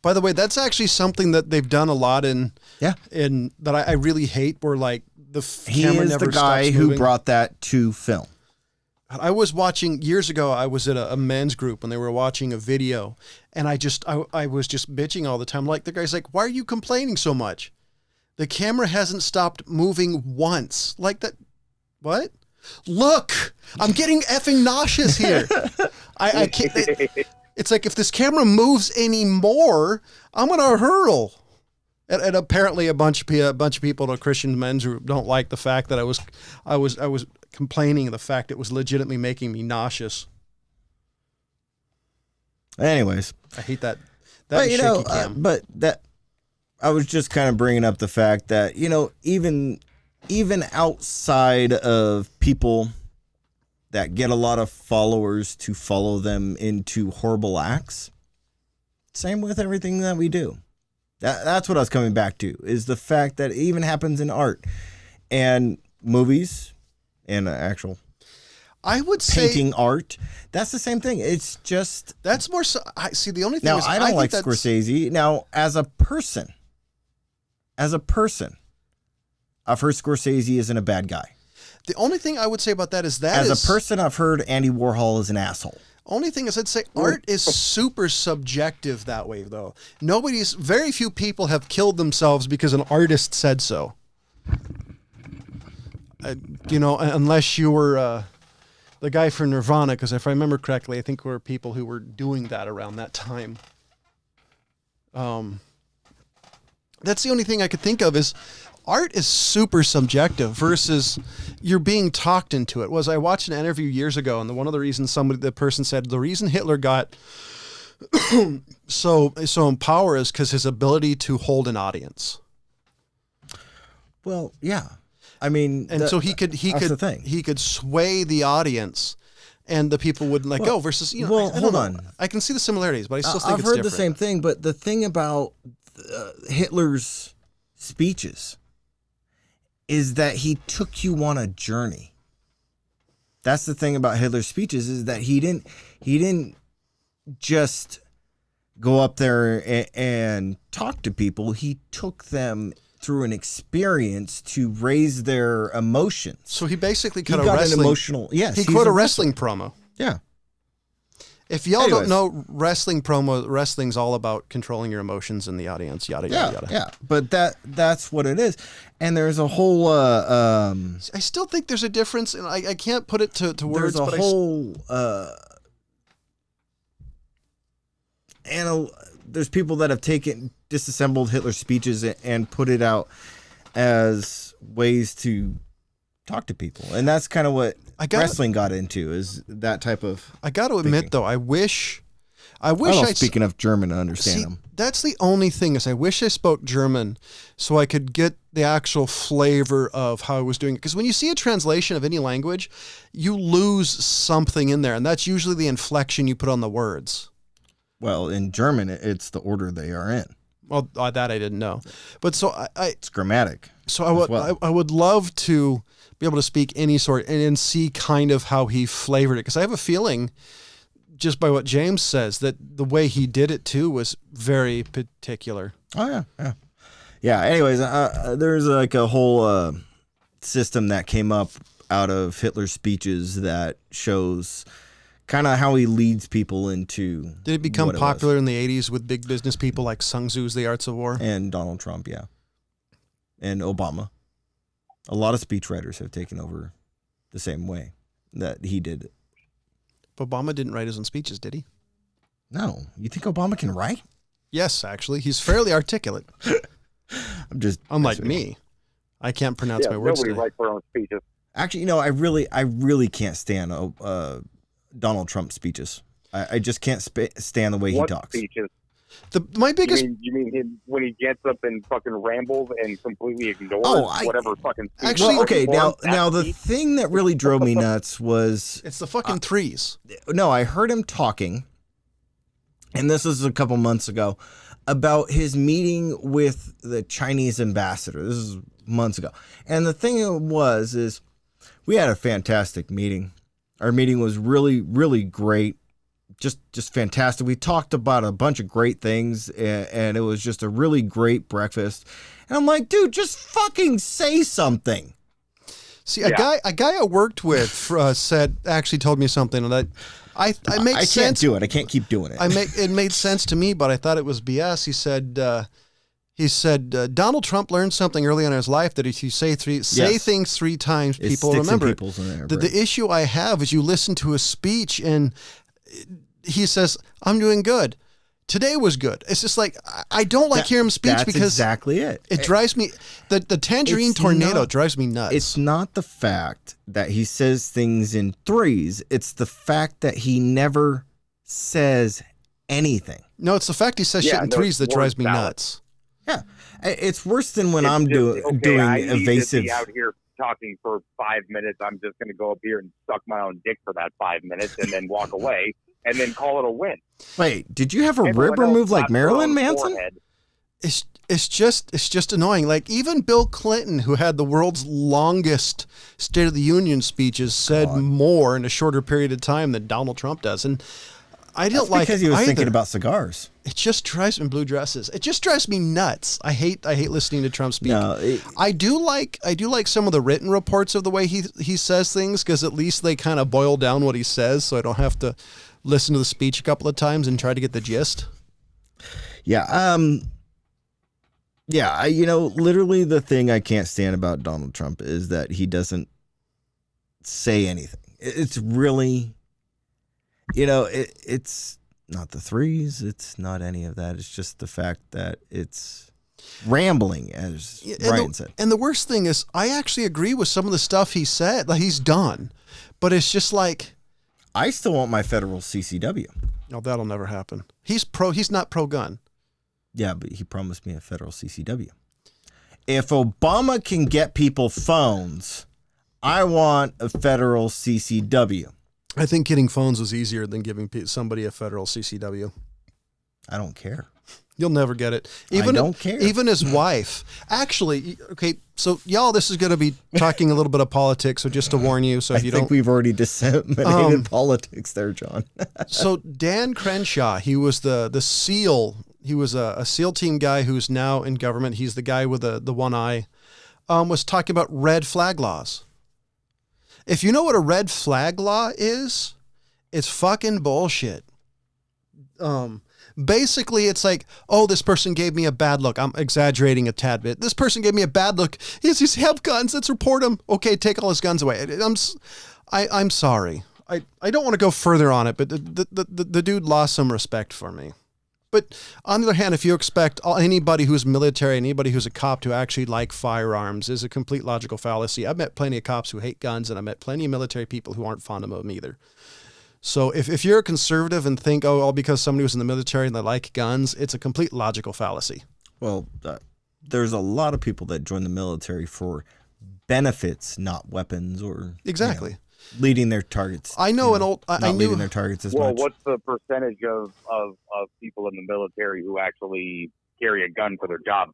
By the way, that's actually something that they've done a lot in that I really hate, where like He camera is never the guy stops who moving. brought that to film. I was watching years ago. I was at a men's group when they were watching a video, and I was just bitching all the time. Like the guy's like, "Why are you complaining so much? The camera hasn't stopped moving once." Like that. What? Look, I'm getting effing nauseous here. I can't. It's like if this camera moves anymore, I'm gonna hurl. And apparently, a bunch of people at a Christian men's group don't like the fact that I was complaining of the fact it was legitimately making me nauseous. Anyways, I hate that. but and you know, shaky cam. but that I was just kind of bringing up the fact that, you know, even outside of people that get a lot of followers to follow them into horrible acts, same with everything that we do. That's what I was coming back to, is the fact that it even happens in art and movies and actual I would say painting art. That's the same thing. It's just, that's more. So, I see. The only thing now is, I don't think like that's- Scorsese. Now, as a person, I've heard Scorsese isn't a bad guy. The only thing I would say about that is that As a person, I've heard Andy Warhol is an asshole. Only thing is, I'd say art is super subjective that way, though. Very few people have killed themselves because an artist said so. You know, unless you were, the guy from Nirvana, because if I remember correctly, I think there were people who were doing that around that time. That's the only thing I could think of is art is super subjective versus you're being talked into it. I watched an interview years ago, and one of the reasons the person said the reason Hitler got so in power is because his ability to hold an audience. Well, yeah. I mean, and so he could sway the audience, and the people would let go. Versus, hold on. I can see the similarities, but I still think I've it's heard different. the same thing. But the thing about Hitler's speeches is that he took you on a journey. That's the thing about Hitler's speeches is that he didn't just go up there and talk to people. He took them through an experience to raise their emotions. So he basically cut an emotional. Yes, he quote a wrestling promo. Yeah. If y'all don't know wrestling promo, wrestling's all about controlling your emotions in the audience. Yada yada yada. Yeah, but that's what it is. And there's a whole. I still think there's a difference, and I can't put it to words. There's a whole. There's people that have disassembled Hitler's speeches and put it out as ways to talk to people, and that's kind of what wrestling got into, is that type of. I got to admit, though, I wish. Speaking of German, to understand them. That's the only thing is I wish I spoke German so I could get the actual flavor of how I was doing it. Because when you see a translation of any language, you lose something in there, and that's usually the inflection you put on the words. Well, in German, it's the order they are in. Well, that I didn't know, but so it's grammatic. So I would love to be able to speak any sort and see kind of how he flavored it, because I have a feeling, just by what James says, that the way he did it too was very particular. Oh yeah. Anyways, there's like a whole system that came up out of Hitler's speeches that shows kind of how he leads people into. Did it become popular in the 80s with big business people like Sun Tzu's The Arts of War? And Donald Trump, yeah. And Obama. A lot of speechwriters have taken over the same way that he did it. Obama didn't write his own speeches, did he? No. You think Obama can write? Yes, actually. He's fairly articulate. I'm just... Unlike me. I can't pronounce my words nobody today. writes their own speeches. Actually, I really can't stand Donald Trump speeches. I just can't stand the way he talks. Speeches? My biggest. You mean him when he gets up and fucking rambles and completely ignores whatever fucking. Actually, okay. Now the thing that really drove me nuts was it's the fucking threes. No, I heard him talking, and this was a couple months ago, about his meeting with the Chinese ambassador. This is months ago, and the thing is we had a fantastic meeting. Our meeting was really, really great. Just fantastic. We talked about a bunch of great things, and it was just a really great breakfast. And I'm like, dude, just fucking say something. See, a guy I worked with told me something that I can't do it. I can't keep doing it. It made sense to me, but I thought it was BS. He said Donald Trump learned something early on in his life that if you say things three times, people remember. The issue I have is you listen to a speech and he says, "I'm doing good. Today was good." It's just like I don't like hearing him speak because exactly it. It drives me. The tangerine tornado drives me nuts. It's not the fact that he says things in threes. It's the fact that he never says anything. No, it's the fact he says shit in threes that drives me nuts. Yeah, it's worse than when I'm doing evasive. To be out here talking for 5 minutes. I'm just going to go up here and suck my own dick for that 5 minutes and then walk away and then call it a win. Wait, did you have a rib removed like Marilyn Manson? It's just annoying. Like even Bill Clinton, who had the world's longest State of the Union speeches, said more in a shorter period of time than Donald Trump does, and I don't like because he was thinking about cigars. It just drives me blue dresses. It just drives me nuts. I hate listening to Trump speak. No, I do like some of the written reports of the way he says things, because at least they kind of boil down what he says, so I don't have to listen to the speech a couple of times and try to get the gist. Yeah. Yeah. Literally the thing I can't stand about Donald Trump is that he doesn't say anything. It's really, it's not the threes. It's not any of that. It's just the fact that it's rambling, as Brian said. And the worst thing is, I actually agree with some of the stuff he said. Like, he's done. But it's just like... I still want my federal CCW. No, that'll never happen. He's not pro-gun. Yeah, but he promised me a federal CCW. If Obama can get people phones, I want a federal CCW. I think getting phones was easier than giving somebody a federal CCW. I don't care. You'll never get it. I don't care. Even his wife. Actually, okay, so y'all, this is going to be talking a little bit of politics, so just to warn you. So if you don't... I think we've already disseminated politics there, John. So Dan Crenshaw, he was the SEAL. He was a SEAL team guy who's now in government. He's the guy with the one eye. Was talking about red flag laws. If you know what a red flag law is, it's fucking bullshit. Basically, it's like, oh, this person gave me a bad look. I'm exaggerating a tad bit. This person gave me a bad look. He's have guns. Let's report him. Okay, take all his guns away. I'm sorry. I don't want to go further on it, but the dude lost some respect for me. But on the other hand, if you expect anybody who's military, anybody who's a cop to actually like firearms is a complete logical fallacy. I've met plenty of cops who hate guns, and I've met plenty of military people who aren't fond of them either. So if you're a conservative and think, oh, all because somebody was in the military and they like guns, it's a complete logical fallacy. Well, there's a lot of people that join the military for benefits, not weapons or exactly leading their targets. I know not leading their targets as much. Well, what's the percentage of people in the military who actually carry a gun for their job?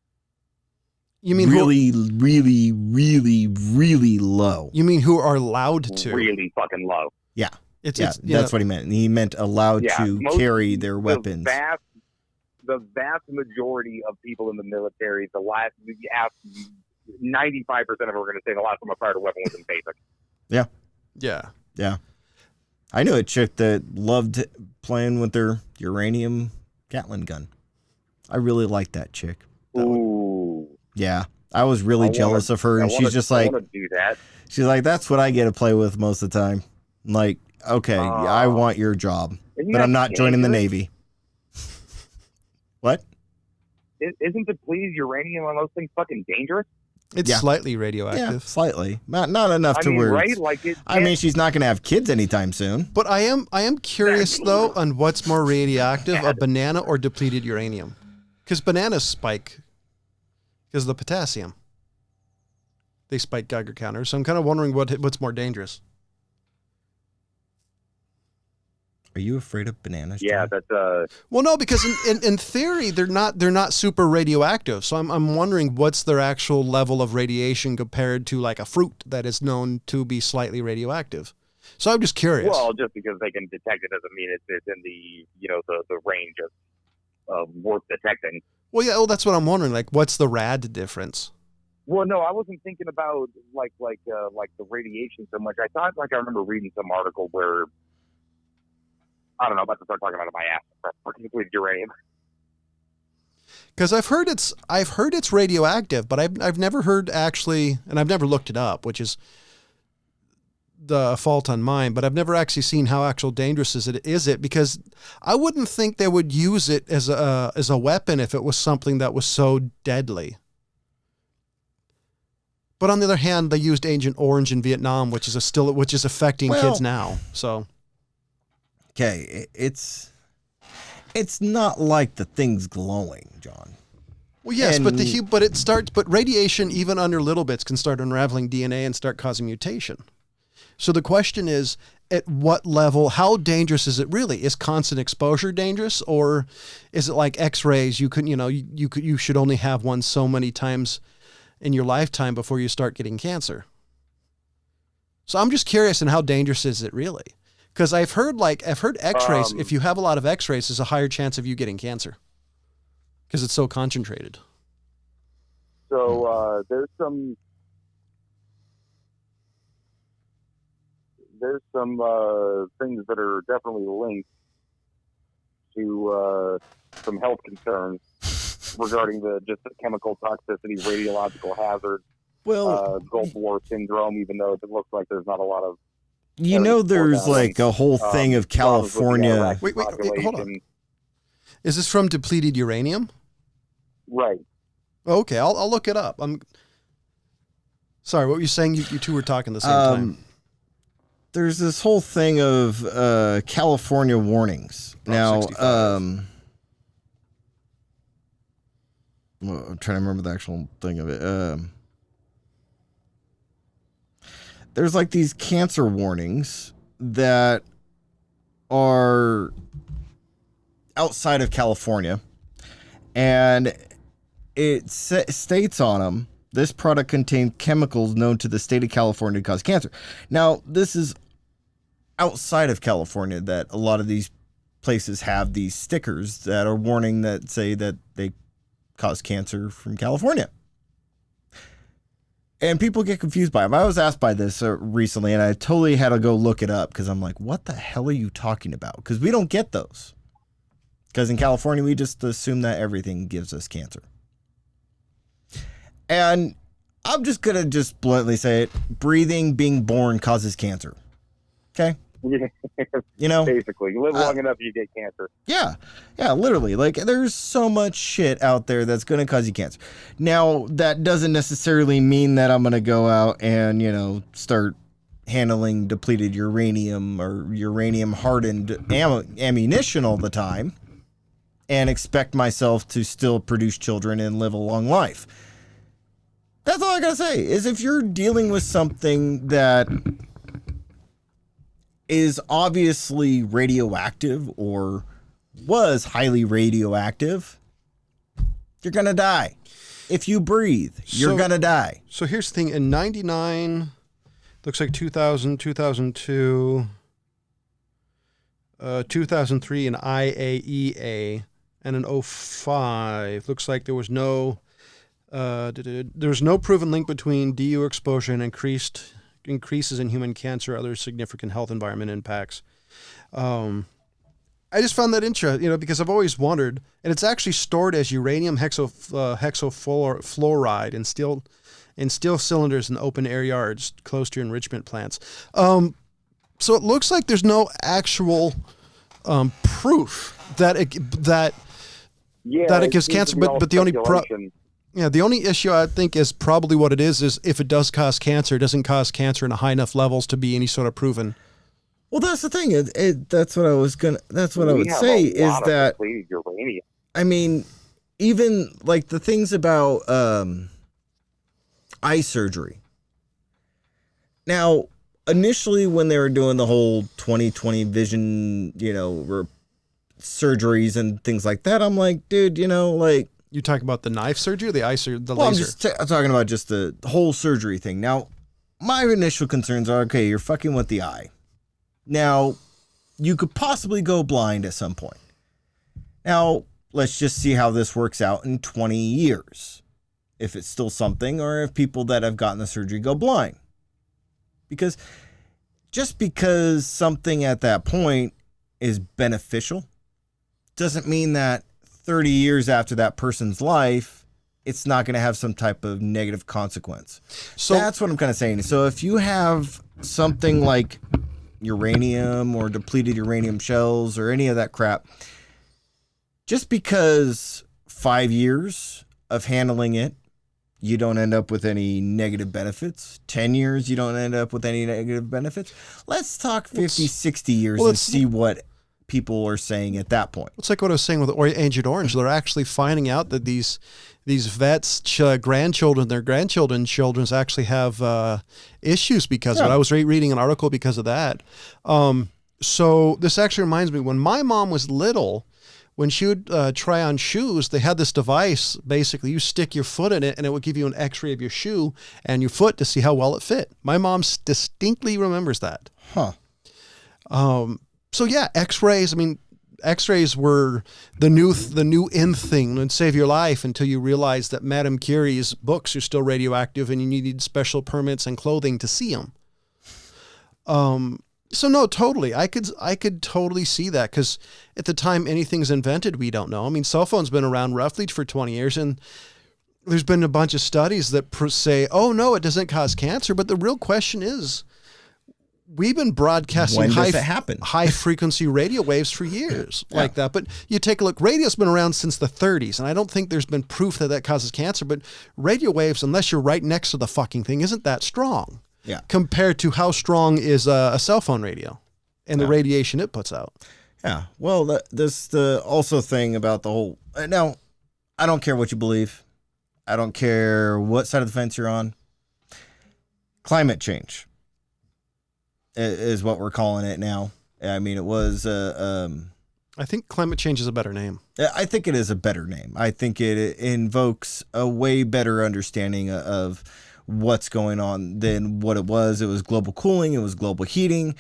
You mean really, really, really, really low? You mean who are allowed to? Really fucking low. Yeah. That's what he meant. He meant allowed to carry their weapons. The vast majority of people in the military, 95% of them are going to say the last time I fired a weapon was in basic. Yeah. I knew a chick that loved playing with their uranium Gatling gun. I really liked that chick. Ooh. Yeah. I was really jealous of her, and she's just like, do that. She's like, that's what I get to play with most of the time. I'm like, okay, I want your job, but I'm not joining the Navy. What? Isn't depleted uranium on those things fucking dangerous? It's slightly radioactive. Yeah, slightly. Not enough to where. Right? Like she's not going to have kids anytime soon. But I am curious though on what's more radioactive, a banana or depleted uranium, because bananas spike because of the potassium. They spike Geiger counters, so I'm kind of wondering what's more dangerous. Are you afraid of bananas? Yeah, John? that's Well, no, because in theory they're not super radioactive. So I'm wondering what's their actual level of radiation compared to like a fruit that is known to be slightly radioactive. So I'm just curious. Well, just because they can detect it doesn't mean it's in the the range of worth detecting. Well, yeah, that's what I'm wondering. Like, what's the rad difference? Well, no, I wasn't thinking about like the radiation so much. I thought I remember reading some article where. I don't know, about to start talking about my ass for complete uranium. Because I've heard it's radioactive, but I've never heard actually, and I've never looked it up, which is the fault on mine. But I've never actually seen how actual dangerous is it because I wouldn't think they would use it as a weapon if it was something that was so deadly. But on the other hand, they used Agent Orange in Vietnam, which is affecting kids now. So. Okay, it's not like the thing's glowing, John. Well, yes, but radiation, even under little bits, can start unraveling DNA and start causing mutation. So the question is, at what level, how dangerous is it really? Is constant exposure dangerous, or is it like X-rays? You should only have one so many times in your lifetime before you start getting cancer. So I'm just curious, and how dangerous is it really? Because I've heard X-rays. If you have a lot of X-rays, there's a higher chance of you getting cancer because it's so concentrated. So there's some things that are definitely linked to some health concerns regarding the chemical toxicity, radiological hazard, Gulf War syndrome. Even though it looks like there's not a lot of You know, there's like a whole thing of California. Wait, hold on. Is this from depleted uranium? Right. Okay, I'll look it up. I'm sorry. What were you saying? You two were talking at the same time. There's this whole thing of California warnings. Now, I'm trying to remember the actual thing of it. There's like these cancer warnings that are outside of California, and it states on them, this product contains chemicals known to the state of California to cause cancer. Now, this is outside of California that a lot of these places have these stickers that are warning that say that they cause cancer from California. And people get confused by them. I was asked by this recently, and I totally had to go look it up because I'm like, what the hell are you talking about? Because we don't get those. Because in California, we just assume that everything gives us cancer. And I'm just going to just bluntly say it. Breathing, being born causes cancer. Okay? You know? Basically. You live long enough, you get cancer. Yeah. Yeah, literally. Like, there's so much shit out there that's going to cause you cancer. Now, that doesn't necessarily mean that I'm going to go out and, you know, start handling depleted uranium or uranium-hardened ammunition all the time and expect myself to still produce children and live a long life. That's all I gotta say, is if you're dealing with something that is obviously radioactive or was highly radioactive, you're gonna die. If you breathe, you're gonna die. So here's the thing. In 99, looks like 2000, 2002, 2003 in IAEA, and in 05, looks like there was no proven link between DU exposure and increases in human cancer or other significant health environment impacts. I just found that interesting, because I've always wondered, and it's actually stored as uranium hexafluoride in steel cylinders in open air yards close to enrichment plants. So it looks like there's no actual proof that it gives cancer, but the only the only issue I think is probably what it is if it does cause cancer, it doesn't cause cancer in high enough levels to be any sort of proven. Well, that's the thing. That's what I would say is that uranium. I mean, even like the things about eye surgery. Now, initially when they were doing the whole 20/20 vision, surgeries and things like that, I'm like, dude, like. You talking about the knife surgery or the eye surgery, the laser? I'm talking about just the whole surgery thing. Now, my initial concerns are, okay, you're fucking with the eye. Now, you could possibly go blind at some point. Now, let's just see how this works out in 20 years. If it's still something, or if people that have gotten the surgery go blind. Because just because something at that point is beneficial doesn't mean that 30 years after that person's life, it's not going to have some type of negative consequence. So that's what I'm kind of saying. So if you have something like uranium or depleted uranium shells or any of that crap, just because 5 years of handling it, you don't end up with any negative benefits. 10 years, you don't end up with any negative benefits. Let's talk 50, 60 years and see what people are saying at that point. It's like what I was saying with Agent Orange. They're actually finding out that these vets' grandchildren, their grandchildren's children actually have issues because of it. I was reading an article because of that. So this actually reminds me, when my mom was little, when she would try on shoes, they had this device. Basically, you stick your foot in it, and it would give you an x-ray of your shoe and your foot to see how well it fit. My mom distinctly remembers that. Huh. So yeah, X-rays. I mean, X-rays were the new in thing and save your life until you realized that Madame Curie's books are still radioactive and you needed special permits and clothing to see them. So no, totally, I could totally see that, because at the time anything's invented, we don't know. I mean, cell phones been around roughly for 20 years, and there's been a bunch of studies that say, oh no, it doesn't cause cancer. But the real question is, we've been broadcasting When does it happen? high frequency radio waves for years like that. But you take a look, radio's been around since the 30s, and I don't think there's been proof that causes cancer, but radio waves, unless you're right next to the fucking thing, isn't that strong. Yeah. Compared to how strong is a cell phone radio and the radiation it puts out. Yeah. Well, the also thing about the whole, now, I don't care what you believe. I don't care what side of the fence you're on. Climate change is what we're calling it now. I mean, it was, I think climate change is a better name. I think it is a better name. I think it invokes a way better understanding of what's going on than what it was. It was global cooling. It was global heating.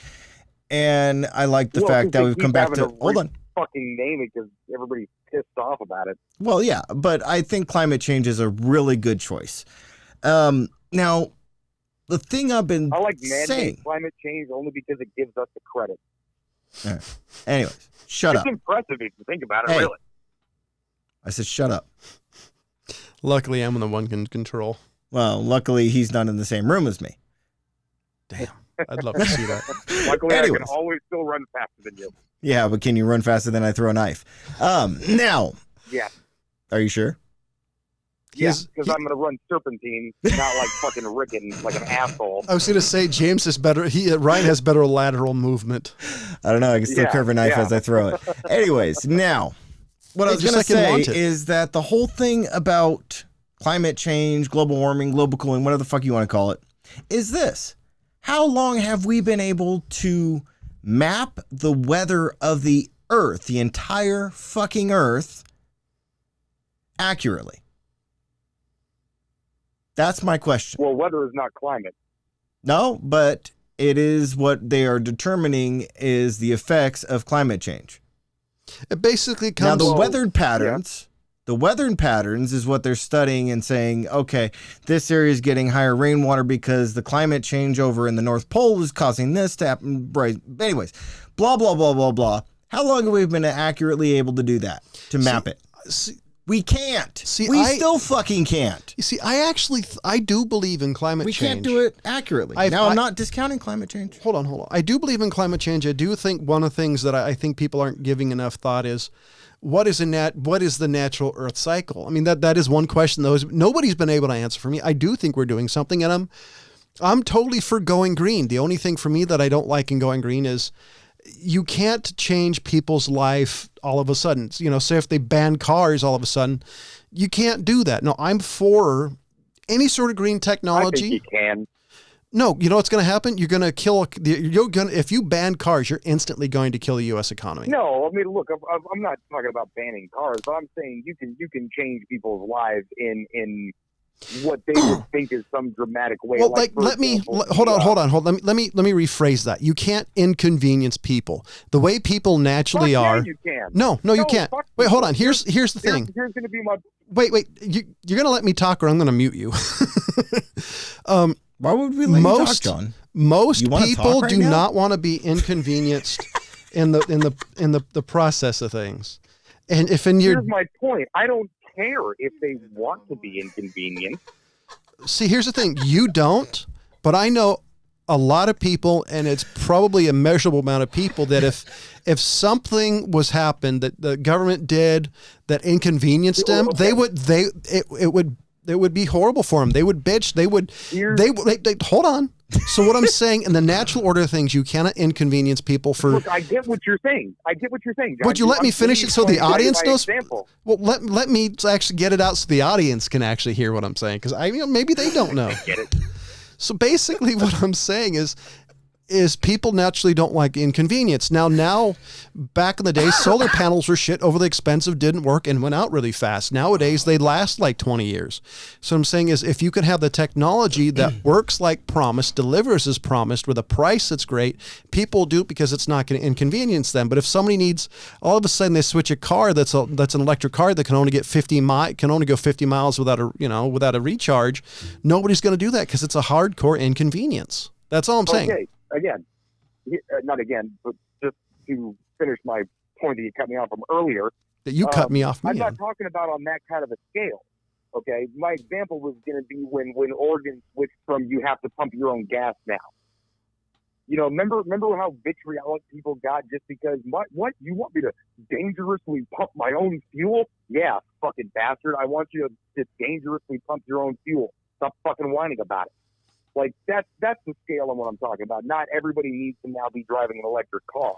And I like the fact that we've come back to, hold on. Fucking name it because everybody's pissed off about it. Well, yeah, but I think climate change is a really good choice. Now, the thing I've been I like man-made saying, climate change only because it gives us the credit. Anyways, shut It's up. impressive if you think about it, Hey. really. I said, shut up. Luckily, I'm the one in control. Well, luckily he's not in the same room as me. Damn. I'd love to see that. Luckily, I Anyways. can always still run faster than you. Yeah, but can you run faster than I throw a knife? Now, Yeah. are you sure? Yeah, He's- because I'm going to run serpentine, not like fucking Rickon, like an asshole. I was going to say James is better. Ryan has better lateral movement. I don't know. I can still Yeah, curve a knife yeah. as I throw it. Anyways, now, what I was Just going to like in say Wanted. is that the whole thing about climate change, global warming, global cooling, whatever the fuck you want to call it, is this. How long have we been able to map the weather of the Earth, the entire fucking Earth, accurately? That's my question. Well, weather is not climate. No, but it is what they are determining is the effects of climate change. It basically Now, comes. the weathered patterns, the weathered patterns is what they're studying and saying, okay, this area is getting higher rainwater because the climate change over in the North Pole is causing this to happen. Right. Anyways, blah, blah, blah, blah, blah. How long have we been accurately able to do that, to map it? See, We can't. See, we I- still fucking can't. you see, I actually, I do believe in climate We change. can't do it accurately. I'm not discounting climate change. Hold on. I do believe in climate change. I do think one of the things that I think people aren't giving enough thought is what is the natural Earth cycle? I mean, that is one question though. Nobody's been able to answer for me. I do think we're doing something, and I'm totally for going green. The only thing for me that I don't like in going green is you can't change people's life all of a sudden. You know, say if they ban cars all of a sudden, you can't do that. No, I'm for any sort of green I technology. think you can. No, you know what's going to happen? You're going to if you ban cars, you're instantly going to kill the U.S. economy. No, I mean, look, I'm not talking about banning cars, but I'm saying you can change people's lives in what they would think is some dramatic way. Well, like for let me example, hold on. Let me rephrase that. You can't inconvenience people the way people naturally fuck yeah, are. you can. No, you can't. fuck Wait, you. hold on. Here's the thing. Here's going to be my. Wait. You're going to let me talk, or I'm going to mute you. Why would we let you talk, John? Most You wanna people talk right do now? not want to be inconvenienced in the process of things. And if in your Here's my point. I don't care if they want to be inconvenienced. see, here's the thing. You don't, but I know a lot of people, and it's probably a measurable amount of people that if something was happened that the government did that inconvenienced them, Okay. it would be horrible for them. They would bitch. They hold on. So what I'm saying, in the natural order of things, you cannot inconvenience people for. Look, I get what you're saying. John. Would you let me finish it so the audience knows? Example. Well, let me actually get it out so the audience can actually hear what I'm saying, because maybe they don't know. Get it? So basically what I'm saying is people naturally don't like inconvenience. Now, back in the day, solar panels were shit, overly expensive, didn't work, and went out really fast. Nowadays, they last like 20 years. So what I'm saying is, if you can have the technology that works like promised, delivers as promised, with a price that's great, people do it because it's not going to inconvenience them. But if somebody needs, all of a sudden they switch a car that's an electric car that can only go 50 miles without a recharge, nobody's going to do that because it's a hardcore inconvenience. That's all I'm saying. Okay, not again, but just to finish my point that you cut me off from earlier. That you cut me off. I'm not talking about on that kind of a scale. Okay, my example was going to be when Oregon switched from you have to pump your own gas now. You know, remember how vitriolic people got just because what you want me to dangerously pump my own fuel? Yeah, fucking bastard. I want you to dangerously pump your own fuel. Stop fucking whining about it. Like that's the scale of what I'm talking about. Not everybody needs to now be driving an electric car.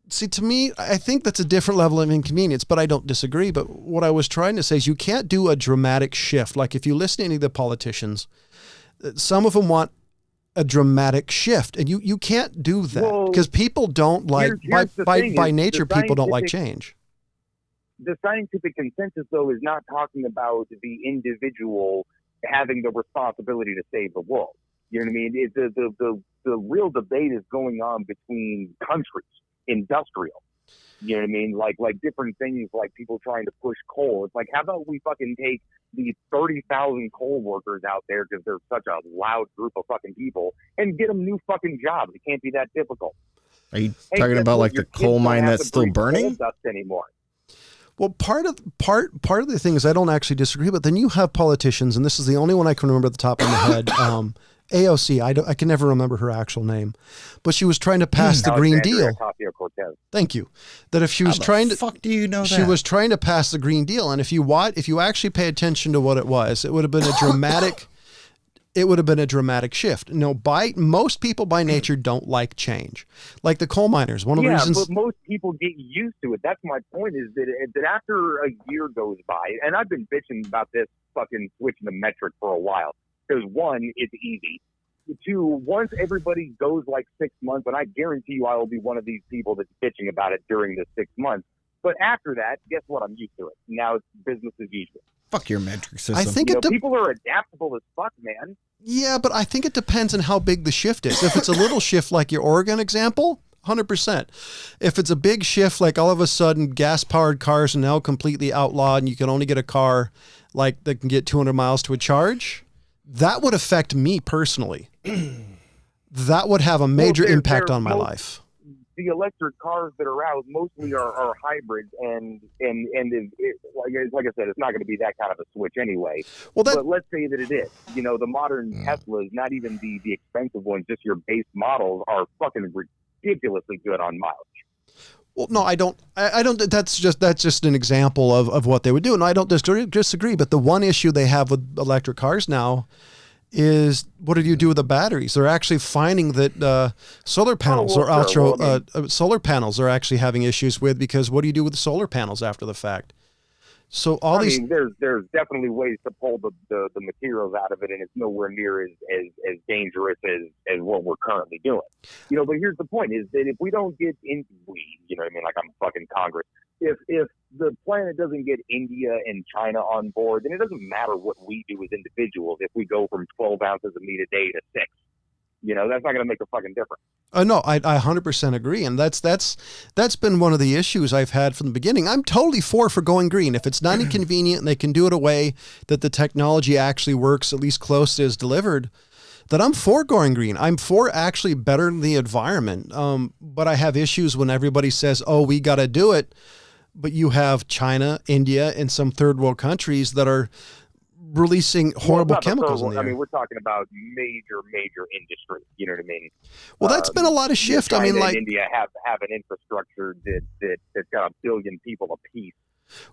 See, to me, I think that's a different level of inconvenience, but I don't disagree. But what I was trying to say is you can't do a dramatic shift. Like if you listen to any of the politicians, some of them want a dramatic shift, and you can't do that because people don't like, by nature, people don't like change. The scientific consensus, though, is not talking about the individual having the responsibility to save the world. You know what I mean? The real debate is going on between countries. Industrial, you know what I mean? Like different things, like people trying to push coal. It's like, how about we fucking take the 30,000 coal workers out there because they're such a loud group of fucking people and get them new fucking jobs? It can't be that difficult. Are you talking about like the coal mine that's still burning? Dust anymore. Well, part of the thing is I don't actually disagree, but then you have politicians, and this is the only one I can remember at the top of my head. AOC, I can never remember her actual name, but she was trying to pass the Green Deal. Thank you. That if she was trying to, fuck do you know she that? was trying to pass the Green Deal, and if you actually pay attention to what it was, it would have been a dramatic. It would have been a dramatic shift. No, most people by nature don't like change. Like the coal miners. One of the reasons. But most people get used to it. That's my point. Is that after a year goes by, and I've been bitching about this fucking switching to metric for a while. Because one, it's easy. Two, once everybody goes like 6 months, and I guarantee you I will be one of these people that's bitching about it during the 6 months. But after that, guess what? I'm used to it. Now it's business as usual. Fuck your metric system. I think people are adaptable as fuck, man. Yeah, but I think it depends on how big the shift is. If it's a little shift like your Oregon example, 100%. If it's a big shift, like all of a sudden gas-powered cars are now completely outlawed and you can only get a car like that can get 200 miles to a charge, that would affect me personally. That would have a major impact on my life. The electric cars that are out mostly are hybrids, and like I said, it's not going to be that kind of a switch anyway. Well, but let's say that it is. You know, the modern Teslas, not even the expensive ones, just your base models, are fucking ridiculously good on mileage. Well, no, I don't. That's just an example of what they would do, and I don't disagree. But the one issue they have with electric cars now is what do you do with the batteries? They're actually finding that solar panels solar panels are actually having issues with, because what do you do with the solar panels after the fact? So I mean, there's definitely ways to pull the materials out of it, and it's nowhere near as dangerous as what we're currently doing. You know, but here's the point: is that if we don't get in, you know what I mean? Like I'm fucking Congress. If the planet doesn't get India and China on board, then it doesn't matter what we do as individuals. If we go from 12 ounces of meat a day to 6, you know, that's not going to make a fucking difference. No, I 100% agree. And that's been one of the issues I've had from the beginning. I'm totally for going green. If it's not inconvenient and they can do it a way that the technology actually works, at least close to as delivered, that I'm for going green. I'm for actually bettering the environment. But I have issues when everybody says, oh, we got to do it. But you have China, India, and some third world countries that are releasing horrible chemicals in the air. I mean, we're talking about major industry. You know what I mean? Well, that's been a lot of shift. China I mean, like and India have an infrastructure that's got 1 billion people apiece.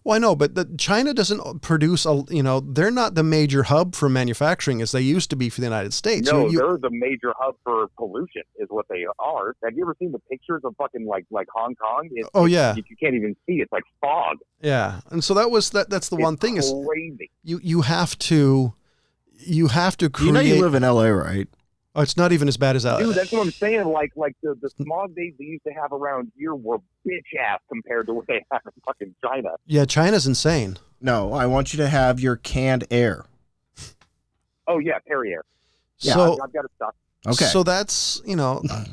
Well, I know, but China doesn't produce they're not the major hub for manufacturing as they used to be for the United States. No, they're the major hub for pollution is what they are. Have you ever seen the pictures of fucking like Hong Kong? Yeah. You can't even see. It's like fog. Yeah. And so that's the one thing is crazy. You have to create. You know you live in LA, right? Oh, it's not even as bad as that. Dude, that's what I'm saying. Like the smog days they used to have around here were bitch ass compared to what they have in fucking China. Yeah, China's insane. No, I want you to have your canned air. Oh yeah, Perrier. Yeah, so, I've got it stuck. Okay. So that's,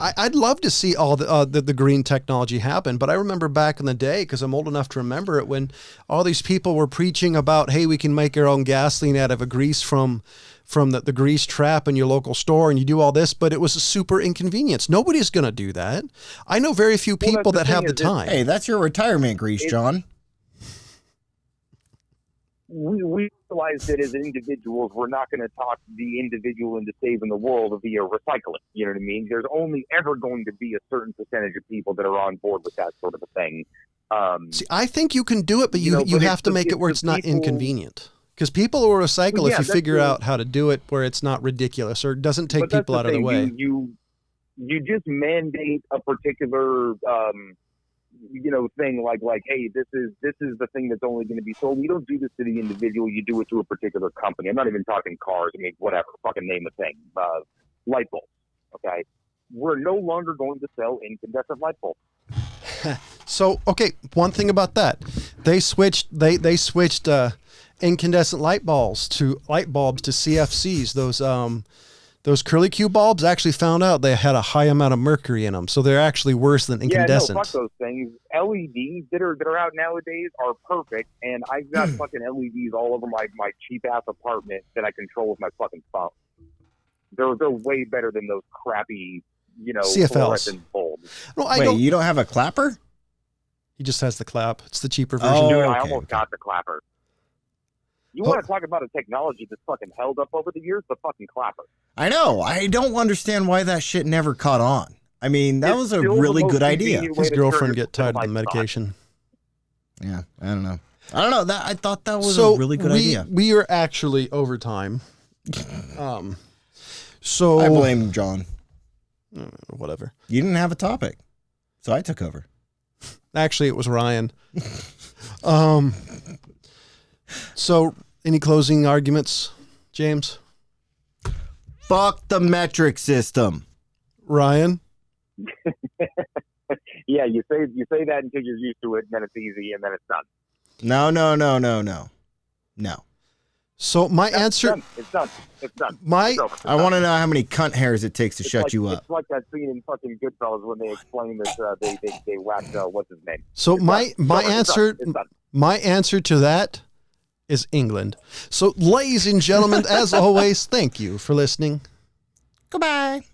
I'd love to see all the green technology happen. But I remember back in the day, because I'm old enough to remember it, when all these people were preaching about, hey, we can make our own gasoline out of a grease from the grease trap in your local store, and you do all this, but it was a super inconvenience. Nobody's going to do that. I know very few people that have the time. Hey, that's your retirement grease, John. we realized that as individuals, we're not going to talk the individual into saving the world via recycling. You know what I mean? There's only ever going to be a certain percentage of people that are on board with that sort of a thing. See, I think you can do it, but you have to make it where it's not inconvenient. Because people will recycle if you figure out how to do it where it's not ridiculous or it doesn't take people out of the way. You just mandate a particular thing like, hey, this is the thing that's only going to be sold. You don't do this to the individual. You do it to a particular company. I'm not even talking cars. I mean, whatever. Fucking name a thing. Light bulbs. Okay. We're no longer going to sell incandescent light bulbs. So, okay, one thing about that, they switched incandescent light bulbs to CFCs. Those curly Q bulbs actually found out they had a high amount of mercury in them, so they're actually worse than incandescent. Yeah, no, fuck those things. LEDs that are out nowadays are perfect, and I've got fucking LEDs all over my cheap ass apartment that I control with my fucking phone. They're way better than those crappy, CFLs. fluorescent bulbs. No, Wait, you don't have a clapper? He just has the clap. It's the cheaper version. Oh, dude, I almost got the clapper. You want to talk about a technology that's fucking held up over the years? The fucking clapper. I know. I don't understand why that shit never caught on. I mean, that was a really good idea. His girlfriend get tired of the medication. Yeah, I don't know. I thought that was a really good idea. We are actually over time. So I blame John. Whatever. You didn't have a topic, so I took over. Actually, it was Ryan. So, any closing arguments, James? Fuck the metric system, Ryan. Yeah, you say that until you're used to it, and then it's easy, and then it's done. No. So my answer. It's done. I want to know how many cunt hairs it takes to shut you up. It's like that scene in fucking Goodfellas when they explain that they whacked what's his name. So my answer to that is England. So, ladies and gentlemen, as always, thank you for listening. Goodbye.